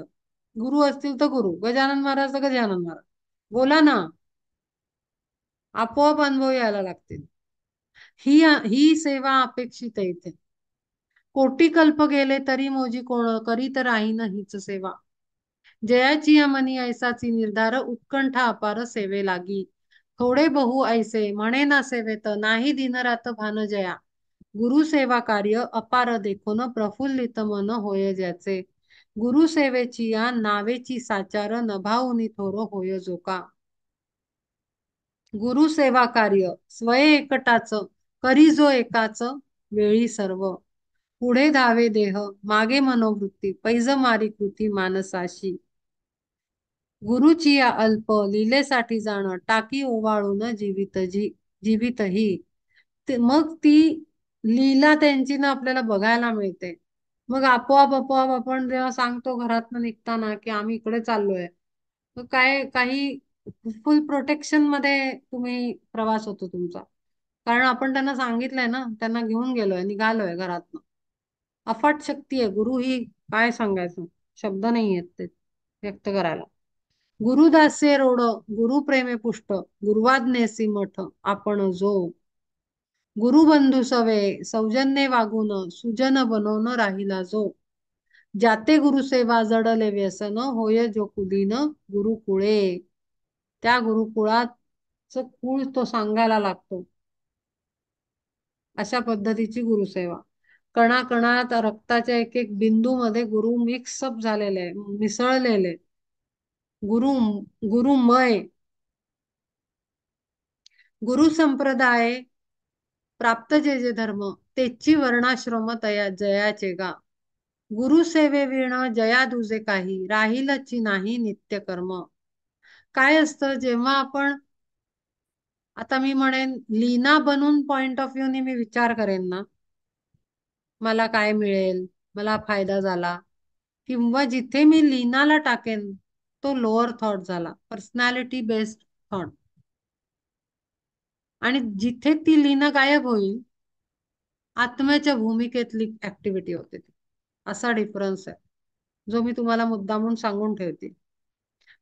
A: गुरु असतील तर गुरु, गजानन महाराज तर गजानन महाराज. बोला ना, आपोआप अनुभव यायला लागतील. ही ही सेवा अपेक्षित आहे इथे. कोटी कल्प गेले तरी मोजी कोण, करीत राहीन हीच सेवा. जयाची मनी ऐसाची निर्धार, उत्कंठा अपार सेवे लागी. थोडे बहु ऐसे म्हणे ना सेवेत, नाही दिनरात भान जया. गुरु सेवा कार्य अपार देखून, प्रफुल्लित मन होय ज्याचे. गुरु सेवेची या नावेची साचार, नभावुनी थोर होय जोका. गुरु सेवा कार्य स्वय एकटाच, करी जो एकाच, वेळी सर्व. पुढे धावे देह, मागे मनोवृत्ती, पैज मारी कृती मानसाशी. गुरुची या अल्प लीलेसाठी जाणं, टाकी ओवाळून जीवित ही. मग ती लीला त्यांची ना आपल्याला बघायला मिळते. मग आपोआप आपोआप आपण जेव्हा सांगतो घरातनं निघताना की आम्ही इकडे चाललोय, तर काय काही फुल प्रोटेक्शन मध्ये तुम्ही प्रवास होतो तुमचा. कारण आपण त्यांना सांगितलंय ना, त्यांना घेऊन गेलोय, निघालोय घरातनं. अफाट शक्ती आहे गुरु ही. काय सांगायचं, शब्द नाही आहेत ते व्यक्त करायला. गुरुदासे रोड, गुरु प्रेमे पुष्ट, गुरुवाज्ञेसी मठ आपण जो. गुरुबंधू सवे सौजन्ये वागून, सुजन बनवून राहिला जो. जाते गुरुसेवा जडले व्यसन, होय जो कुलीन गुरुकुळे. त्या गुरुकुळाच कुळ तो सांगायला लागतो. अशा पद्धतीची गुरुसेवा. कणाकणात रक्ताच्या एक एक बिंदू मध्ये गुरु मिक्सअप झालेले, मिसळलेले. गुरु गुरुमय. गुरु संप्रदाय प्राप्त जे जे धर्म, तेची वर्णाश्रम तया जयाचे गा. गुरुसेवे विण जया दुजे काही, राहीलची नाही नित्य कर्म. काय असतं जेव्हा आपण, आता मी म्हणेन लीना बनून पॉइंट ऑफ व्ह्यू मी विचार करेन ना, मला काय मिळेल, मला फायदा झाला, किंवा जिथे मी लीनाला टाकेन तो लोअर थॉट झाला, पर्सनॅलिटी बेस्ड थॉट. आणि जिथे ती लीना गायब होईल, आत्म्याच्या भूमिकेतली ऍक्टिव्हिटी होते ती. असा डिफरन्स आहे जो मी तुम्हाला मुद्दामून सांगून ठेवते.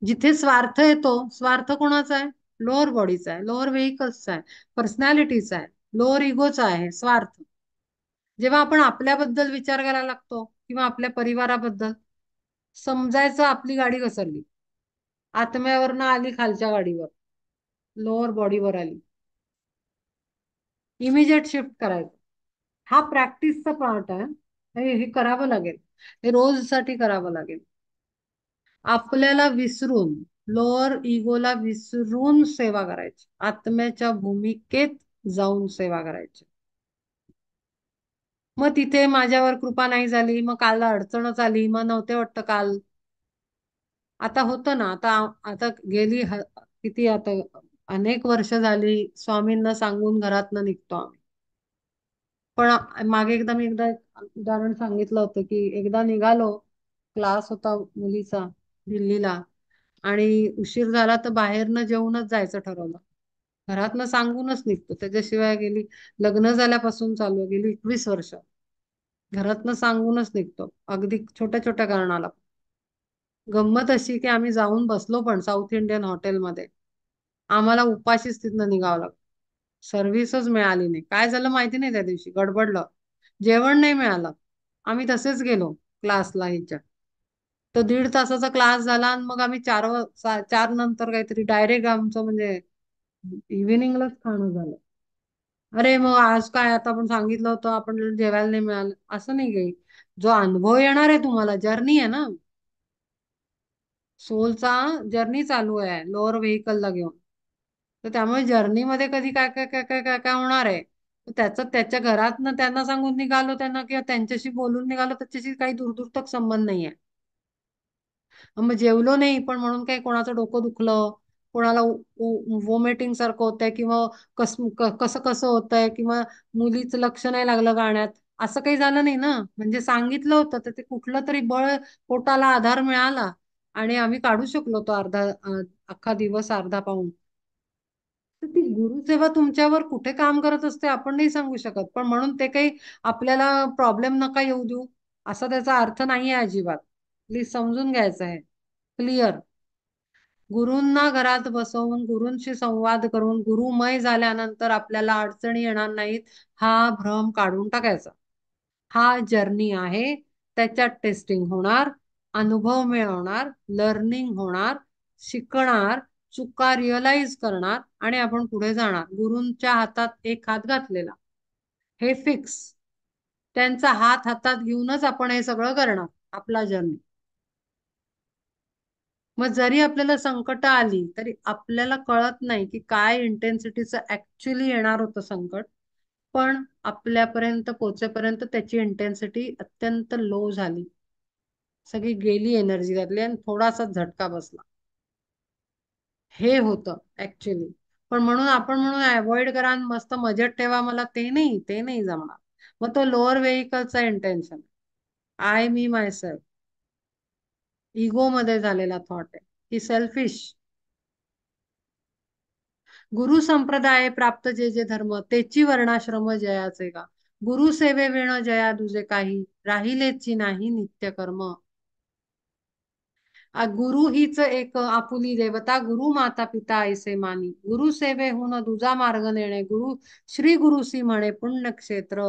A: जिथे स्वार्थ येतो, स्वार्थ कोणाचा आहे? लोअर बॉडीचा आहे, लोअर व्हेकल्सचा आहे, पर्सनॅलिटीचा आहे, लोअर इगोचा आहे स्वार्थ. जेव्हा आपण आपल्याबद्दल विचार करायला लागतो किंवा आपल्या परिवाराबद्दल, समजायचं आपली गाडी घसरली, आत्म्यावरनं आली खालच्या गाडीवर, लोअर बॉडीवर आली. इमिजिएट शिफ्ट करायचं. हा प्रॅक्टिसचा पार्ट आहे. हे करावं लागेल, हे रोज साठी करावं लागेल. आपल्याला विसरून, लोअर इगोला विसरून सेवा करायची, आत्म्याच्या भूमिकेत जाऊन सेवा करायची. मग तिथे माझ्यावर कृपा नाही झाली, मग काल अडचणच आली, मग नव्हते वाटतं काल. आता होतं ना, आता आता गेली किती आता अनेक वर्ष झाली स्वामींना सांगून घरातनं निघतो आम्ही. पण मागे एकदा उदाहरण सांगितलं होतं की एकदा निघालो, क्लास होता मुलीचा दिल्लीला, आणि उशीर झाला तर बाहेरनं जेवूनच जायचं ठरवलं. घरातनं सांगूनच निघतो, त्याच्याशिवाय गेली, लग्न झाल्यापासून चालू आहे, गेली 21 वर्ष घरातनं सांगूनच निघतो, अगदी छोट्या छोट्या कारणाला. गंमत अशी की आम्ही जाऊन बसलो पण साऊथ इंडियन हॉटेलमध्ये, आम्हाला उपाशीच तिथनं निघावं लागलं. सर्व्हिसच मिळाली नाही. काय झालं माहिती नाही, त्या दिवशी गडबडलं, जेवण नाही मिळालं. आम्ही तसेच गेलो क्लासला हिच्या. तो 1.5 तासाचा क्लास झाला आणि मग आम्ही 4 नंतर काहीतरी डायरेक्ट आमचं म्हणजे इव्हिनिंगलाच खाणं झालं. अरे मग आज काय, आता आपण सांगितलं होतं आपण जेवायला नाही मिळालं असं नाही काही. जो अनुभव येणार आहे तुम्हाला, जर्नी आहे ना, सोलचा जर्नी चालू आहे लोअर व्हेकलला घेऊन. तर त्यामुळे जर्नीमध्ये कधी काय काय काय काय काय काय होणार आहे. तर त्याचं त्याच्या घरात त्यांना सांगून निघालो त्यांना, किंवा त्यांच्याशी बोलून निघालो, त्याच्याशी काही दूरदूर समंध नाहीये. मग जेवलो नाही पण म्हणून काही कोणाचं डोकं दुखलं, कोणाला वोमिटिंग सारखं होतंय, किंवा कसं कसं होतंय, किंवा मुलीचं लक्ष नाही लागलं गाण्यात, असं काही झालं नाही ना. म्हणजे सांगितलं होतं तर ते कुठलं तरी बळ, पोटाला आधार मिळाला आणि आम्ही काढू शकलो तो अख्खा दिवस, अर्धा पाऊण. तर ती गुरुसेवा तुमच्यावर कुठे काम करत असते आपण नाही सांगू शकत, पण म्हणून ते काही आपल्याला प्रॉब्लेम नका येऊ देऊ असा त्याचा अर्थ नाही आहे अजिबात. प्लीज समजून घ्यायचं आहे. क्लिअर. गुरूंना घरात बसवून गुरूंशी संवाद करून गुरुमय झाल्यानंतर आपल्याला अडचणी येणार नाहीत, हा भ्रम काढून टाकायचा. हा जर्नी आहे, त्याच्यात टेस्टिंग होणार, अनुभव मिळवणार, लर्निंग होणार, शिकणार, चुका रिअलाइज करणार आणि आपण पुढे जाणार. गुरूंच्या हातात एक हात घातलेला, हे फिक्स. त्यांचा हात हातात घेऊनच आपण हे सगळं करणार, आपला जर्नी. मग जरी आपल्याला संकट आली तरी आपल्याला कळत नाही की काय इंटेन्सिटीचं ऍक्च्युली येणार होतं संकट, पण आपल्यापर्यंत पोहोचेपर्यंत त्याची इंटेन्सिटी अत्यंत लो झाली, सगळी गेली एनर्जी त्यातली आणि थोडासा झटका बसला. हे होतं ऍक्च्युली. पण म्हणून आपण म्हणून अवॉइड करा आणि मस्त मजेत ठेवा मला, ते नाही, ते नाही जमणार. मग तो लोअर व्हेकलचा intention, I me my self, ego मध्ये झालेला थॉट आहे, ही सेल्फिश. गुरु संप्रदाय प्राप्त जे जे धर्म, तेची वर्णाश्रम जयाचे का. गुरु सेवे विण जया दुजे काही, राहिलेची नाही नित्य कर्म. गुरु हीच एक आपुली देवता, गुरु माता पिता ऐसे मानी, गुरु सेवेहून दुजा मार्ग नेणे, गुरु श्री गुरुसी म्हणे पुण्यक्षेत्र.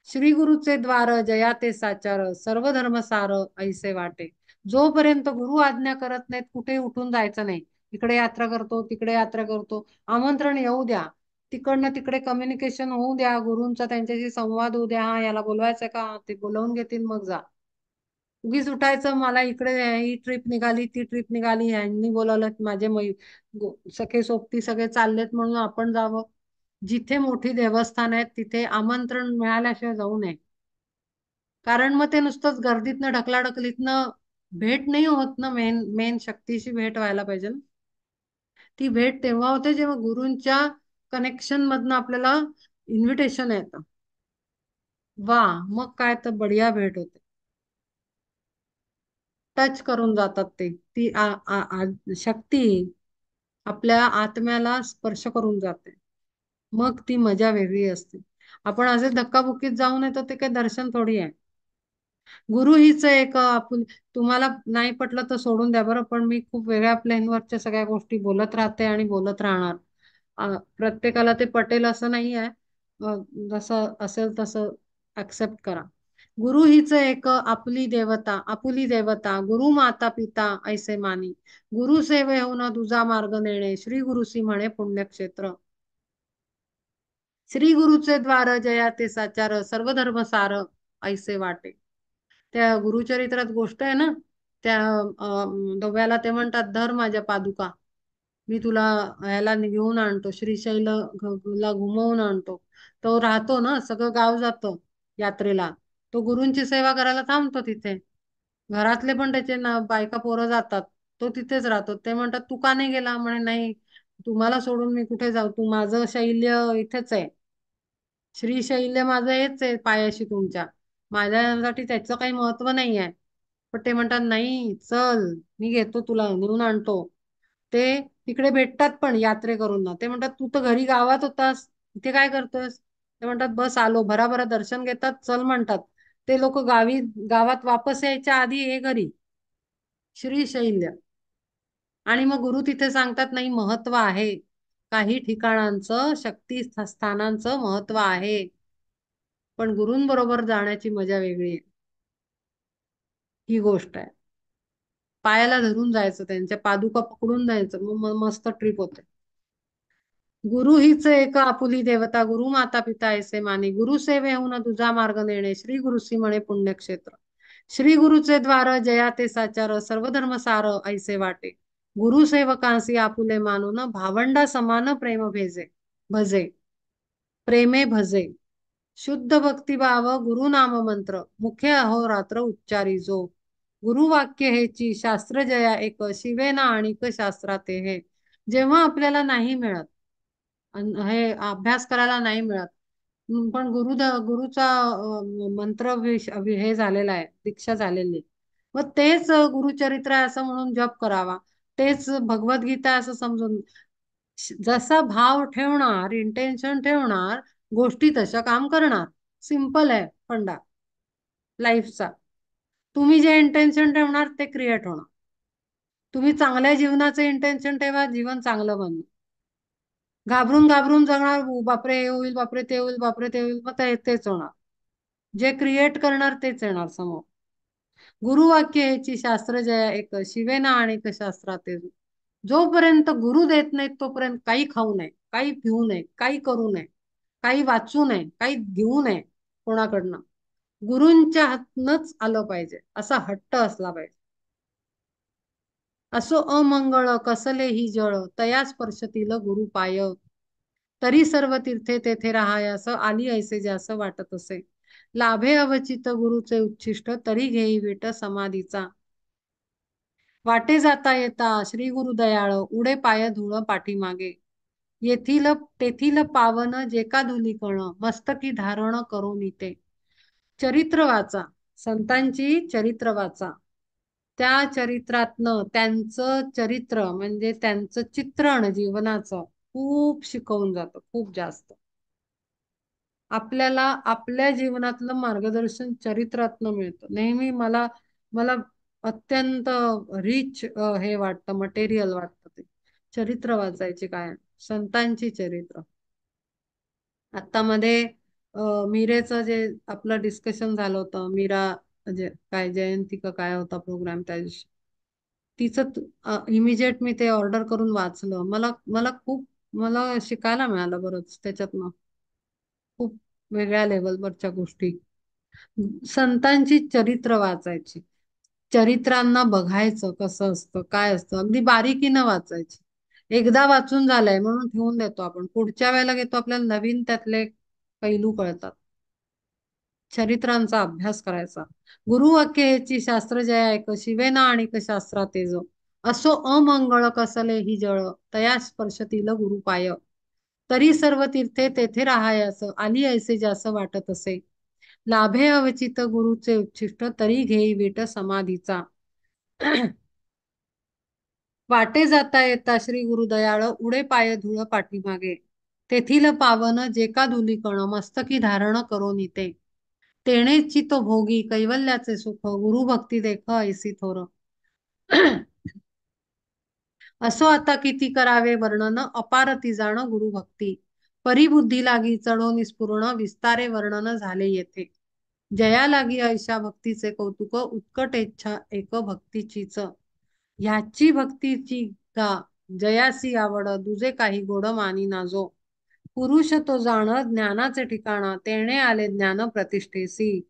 A: श्री गुरुचे द्वार जया ते साचार, सर्व धर्म सार ऐसे वाटे. जोपर्यंत गुरु आज्ञा करत नाहीत कुठे उठून जायचं नाही. इकडे यात्रा करतो, तिकडे यात्रा करतो, आमंत्रण येऊ द्या, तिकडनं तिकडे कम्युनिकेशन होऊ द्या, गुरुंचा त्यांच्याशी संवाद होऊ द्या, हा याला बोलवायचं का, ते बोलवून घेतील मग जा. उगीच उठायचं, मला इकडे ही ट्रिप निघाली, ती ट्रिप निघाली, यांनी बोलावलं की माझे सखे सोबती सगळे चाललेत म्हणून आपण जावं. जिथे मोठी देवस्थान आहेत तिथे आमंत्रण मिळाल्याशिवाय जाऊ नये. कारण मग ते नुसतंच गर्दीतनं ढकलाढकलीतनं भेट नाही होत ना. मेन मेन शक्तीशी भेट व्हायला पाहिजे ना. ती भेट तेव्हा होते जेव्हा गुरूंच्या कनेक्शन मधनं आपल्याला इन्व्हिटेशन येतं. वा, मग काय तर बढिया भेट होते. टच करून जातात ते, ती शक्ती आपल्या आत्म्याला स्पर्श करून जाते. मग ती मजा वेगळी असते. आपण असे धक्काबुक्कीत जाऊन येतो, ते काही दर्शन थोडी आहे. गुरु हीच एक आपण, तुम्हाला नाही पटलं तर सोडून द्या बरं, पण मी खूप वेगळ्या प्लेनवरच्या सगळ्या गोष्टी बोलत राहते आणि बोलत राहणार. प्रत्येकाला ते पटेल असं नाही आहे. जसं असेल तसं ऍक्सेप्ट करा. गुरु हीच एक आपली देवता, आपुली देवता, गुरु माता पिता ऐसे मानी, गुरु सेवे होऊन तुझा मार्ग नेणे, श्री गुरुसी म्हणे पुण्यक्षेत्र. श्री गुरुचे द्वार जया ते साचार, सर्व धर्म सार ऐसे वाटे. त्या गुरुचरित्रात गोष्ट आहे ना, त्या डोब्याला ते म्हणतात, धर माझ्या पादुका, मी तुला ह्याला घेऊन आणतो, ला घुमवून आणतो. तो राहतो ना, सगळं गाव जातो यात्रेला, तो गुरूंची सेवा करायला थांबतो तिथे. घरातले पण त्याचे ना बायका पोरं जातात, तो तिथेच राहतो. ते म्हणतात तू का नाही गेला, म्हणे नाही, तुम्हाला सोडून मी कुठे जाऊ, तू माझं शैल्य इथेच आहे, श्रीशैल्य माझं हेच आहे पायाशी तुमच्या, माझ्यासाठी त्याचं काही महत्व नाही आहे. पण ते म्हणतात नाही चल, मी घेतो तुला नेऊन आणतो. ते तिकडे भेटतात पण यात्रे करून ना, ते म्हणतात तू तर घरी गावात होतास, इथे काय करतोस. ते म्हणतात बस आलो, भराभरा दर्शन घेतात, चल म्हणतात. ते लोक गावात वापस यायच्या आधी हे घरी श्रीशैल्य. आणि मग गुरु तिथे सांगतात नाही महत्व आहे, काही ठिकाणांचं शक्ती स्थानांचं महत्व आहे, पण गुरूंबरोबर जाण्याची मजा वेगळी आहे. ही गोष्ट आहे. पायाला धरून जायचं, त्यांच्या पादुका पकडून जायचं, मग मस्त ट्रिप होते. गुरु हीच एक आपुली देवता, गुरु माता पिता ऐसे माने, गुरु सेवेहून तुझा मार्ग नेणे, श्री गुरुसी म्हणे पुण्यक्षेत्र. श्री गुरुचे द्वार जया ते साचार, सर्वधर्म सार ऐसे वाटे. गुरु सेवकांसी आपुले मानून, भावंडा समान प्रेम भेजे भजे प्रेमे भजे. शुद्ध भक्तिभाव गुरु नाम मंत्र, मुखे अहोरात्र उच्चारी जो. गुरु वाक्य हेची शास्त्र जया एक, शिवे ना आणिक शास्त्रात हे. जेव्हा आपल्याला नाही मिळत, हे अभ्यास करायला नाही मिळत, पण गुरुचा मंत्र हे झालेला आहे, दीक्षा झालेली आहे. मग तेच गुरुचरित्र आहे असं म्हणून जप करावा, तेच भगवद्गीता आहे असं समजून. जसा भाव ठेवणार, इंटेन्शन ठेवणार, गोष्टी तशा काम करणार. सिंपल आहे फंडा लाईफचा. तुम्ही जे इंटेन्शन ठेवणार ते क्रिएट होणार. तुम्ही चांगल्या जीवनाचं इंटेन्शन ठेवा, जीवन चांगलं बनणार. घाबरून घाबरून जगणार, बापरे हे होईल, बापरे ते होईल, बापरे ते होईल, मग तेच होणार. जे क्रिएट करणार तेच येणार समोर. गुरुवाक्य ह्याची शास्त्र जया एक, शिवेना अनेक शास्त्रात ते. जोपर्यंत गुरु देत नाहीत तोपर्यंत काही खाऊ नये, काही पिऊ नये, काही करू नये, काही वाचू नये, काही घेऊ नये कोणाकडनं. गुरूंच्या हातनच आलं पाहिजे, असा हट्ट असला पाहिजे. असो अमंगळ कसले ही जळ, तया स्पर्शतील गुरु पाय. तरी सर्व तीर्थे तेथे राहायास, आली ऐसे ज्यास वाटत असे. लाभे अवचित गुरुचे उच्छिष्ट, तरी घेई विट समाधीचा. वाटे जाता येता श्री गुरु दयाळ, उडे पाय धुळ पाठीमागे. येथील तेथील पावन जे का धुलीकण, मस्तकी धारण करून ते. चरित्र वाचा, संतांची चरित्र वाचा. त्या चरित्रातनं त्यांचं चरित्र म्हणजे त्यांचं चित्रण जीवनाचं खूप शिकवून जातं, खूप जास्त. आपल्याला आपल्या जीवनातलं मार्गदर्शन चरित्रातनं मिळतं नेहमी. मला मला अत्यंत रिच हे वाटतं, मटेरियल वाटतं ते चरित्र वाचायचे, काय संतांची चरित्र. आता मध्ये मीरेचं जे आपलं डिस्कशन झालं होतं, मीरा म्हणजे काय जयंती का काय होता प्रोग्राम त्या दिवशी, तिचं इमिजिएट मी ते ऑर्डर करून वाचलं. मला मला खूप मला शिकायला मिळालं बरंच त्याच्यातनं, खूप वेगळ्या लेवलवरच्या गोष्टी. संतांची चरित्र वाचायची, चरित्रांना बघायचं कसं असतं, काय असतं, अगदी बारीकीनं वाचायची. एकदा वाचून झालंय म्हणून ठेवून देतो आपण, पुढच्या वेळेला घेतो आपल्याला नवीन त्यातले पैलू कळतात. चरित्रांचा अभ्यास करायचा. गुरुवाक्य ह्याची शास्त्र जया एक, शिवेना आणिक शास्त्रात तेज. असो अमंगळ कसले ही जळ, तया स्पर्शतील गुरु पाय. तरी सर्व तीर्थे तेथे राहायास, आली ऐसे ज्यास वाटत असे. लाभे अवचित गुरुचे उच्छिष्ट, तरी घेई विट समाधीचा. वाटे जाता येता श्री गुरु दयाळ, उडे पाय धुळ पाठीमागे. तेथील पावन जे का धुलीकण, मस्तकी धारण करो निते. तेणेची तो भोगी कैवल्याचे सुख, गुरु भक्ती देख ऐसी थोर. असो आता किती करावे वर्णन, अपार ती जाण गुरु भक्ती. परिबुद्धी लागी चढो निस्पुरण, विस्तारे वर्णन झाले येथे. जया लागी ऐशा भक्तीचे कौतुक, उत्कट इच्छा एक भक्तीचीच. ह्याची भक्तीची का जयासी आवड, दुजे काही गोड मानी नाजो. पुरुष तो जाण ज्ञानाचे ठिकाण, तेणे आले ज्ञान प्रतिष्ठेसी.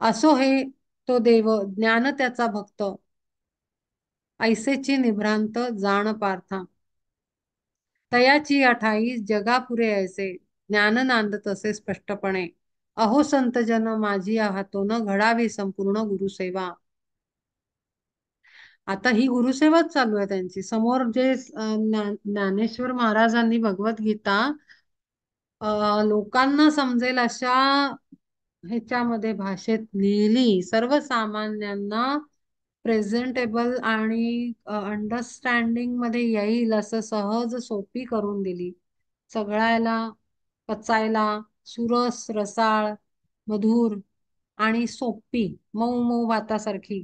A: असो हे तो देव ज्ञान त्याचा भक्त, ऐसेची निभ्रांत जाण पार्था. तयाची अठाई जगापुरे ऐसे, ज्ञान नांद तसे स्पष्टपणे. अहो संत जन माझी हातोन, घडावी संपूर्ण गुरुसेवा. आता ही गुरुसेवाच चालू आहे त्यांची. समोर जे ज्ञानेश्वर महाराजांनी भगवद्गीता लोकांना समजेल अशा ह्याच्यामध्ये भाषेत लिहिली, सर्वसामान्यांना प्रेझेंटेबल आणि अंडरस्टँडिंग मध्ये येईल असं सहज सोपी करून दिली. सगळ्याला पचायला सुरस रसाळ मधुर आणि सोपी मऊ मऊ भातासारखी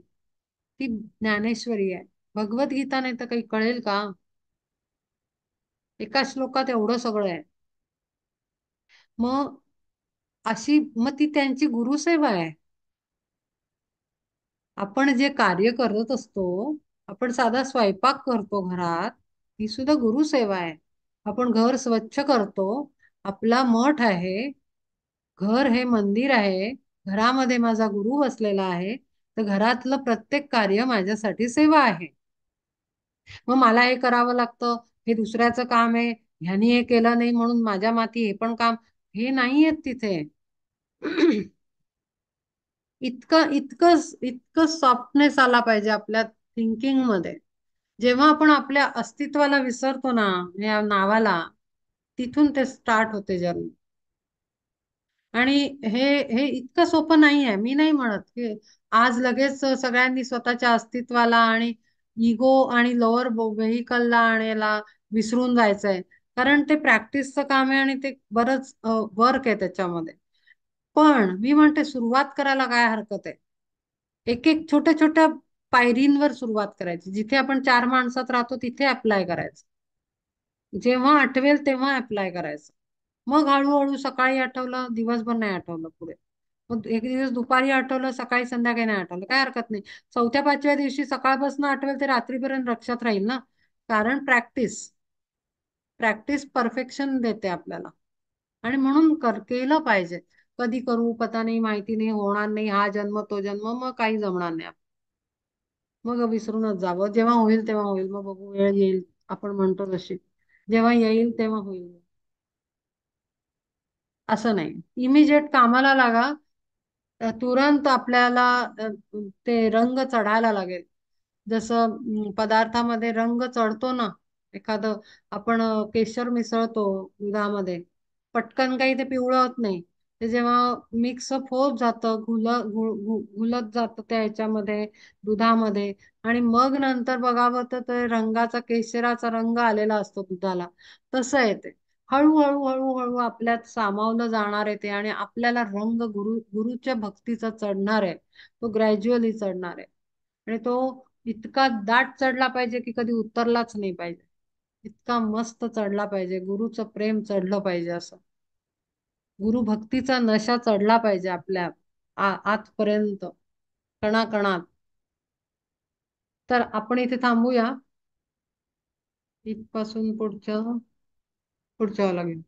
A: ती ज्ञानेश्वरी आहे. भगवद्गीता नाही तर काही कळेल का? एका श्लोकात एवढं सगळं आहे. मग मग ती त्यांची गुरुसेवा आहे. आपण जे कार्य करत असतो, आपण साधा स्वयंपाक करतो घरात, ही सुद्धा गुरुसेवा आहे. आपण घर स्वच्छ करतो, आपला मठ आहे, घर हे मंदिर आहे, घरामध्ये माझा गुरु बसलेला आहे, तर घरातलं प्रत्येक कार्य माझ्यासाठी सेवा आहे. मग मला हे करावं लागतं, हे दुसऱ्याचं काम आहे, ह्यानी हे केलं नाही म्हणून माझ्या माथी हे पण काम, हे नाहीये तिथे. इतकं इतकं इतकं सॉफ्टनेस आला पाहिजे आपल्या थिंकिंग मध्ये. जेव्हा आपण आपल्या अस्तित्वाला विसरतो ना, या नावाला, तिथून ते स्टार्ट होते जर्नी. आणि हे हे इतकं सोपं नाही आहे. मी नाही म्हणत की आज लगेच सगळ्यांनी स्वतःच्या अस्तित्वाला आणि इगो आणि लोअर व्हेकलला आणायला विसरून जायचंय. कारण ते प्रॅक्टिसचं काम आहे आणि ते बरंच वर्क आहे त्याच्यामध्ये. पण मी म्हणते सुरुवात करायला काय हरकत आहे. एक एक छोट्या छोट्या पायरींवर सुरुवात करायची. जिथे आपण चार माणसात राहतो तिथे अप्लाय करायचं. जेव्हा आठवेल तेव्हा अप्लाय करायचं. मग हळूहळू सकाळी आठवलं, दिवसभर नाही आठवलं पुढे. मग एक दिवस दुपारी आठवलं, सकाळी संध्याकाळी नाही आठवलं, काय हरकत नाही. चौथ्या पाचव्या दिवशी सकाळपासून आठवेल ते रात्रीपर्यंत लक्षात राहील ना. कारण प्रॅक्टिस प्रॅक्टिस परफेक्शन देते आपल्याला. आणि म्हणून केलं पाहिजे. कधी करू पता नाही, माहिती नाही, होणार नाही, हा जन्म तो जन्म, मग काही जमणार नाही. मग विसरूनच जावं. जेव्हा होईल तेव्हा होईल, मग बघू, वेळ येईल. आपण म्हणतो तशी, जेव्हा येईल तेव्हा होईल. असं नाही, इमिजिएट कामाला लागा. तुरंत आपल्याला अ, ते रंग चढायला लागेल. जसं पदार्थामध्ये रंग चढतो ना, एखादं आपण केशर मिसळतो दुधामध्ये, पटकन काही ते पिवळं होत नाही. ते जेव्हा मिक्सअप होत जातं, घुलत जातं त्या ह्याच्यामध्ये, दुधामध्ये, आणि मग नंतर बघावं तर ते रंगाचा, केशराचा रंग आलेला असतो दुधाला. तसं आहे ते. हळूहळू हळूहळू आपल्यात सामावलं जाणार आहे ते, आणि आपल्याला रंग गुरुच्या भक्तीचा चढणार आहे. तो ग्रॅज्युअली चढणार आहे. आणि तो इतका दाट चढला पाहिजे की कधी उतरलाच नाही पाहिजे. इतका मस्त चढला पाहिजे, गुरुचं प्रेम चढलं पाहिजे असं. गुरु भक्तीचा नशा चढला पाहिजे आपल्या आतपर्यंत, कणाकणात. तर आपण इथे थांबूया. इथपासून पुढच्या पुढच्या लागेल.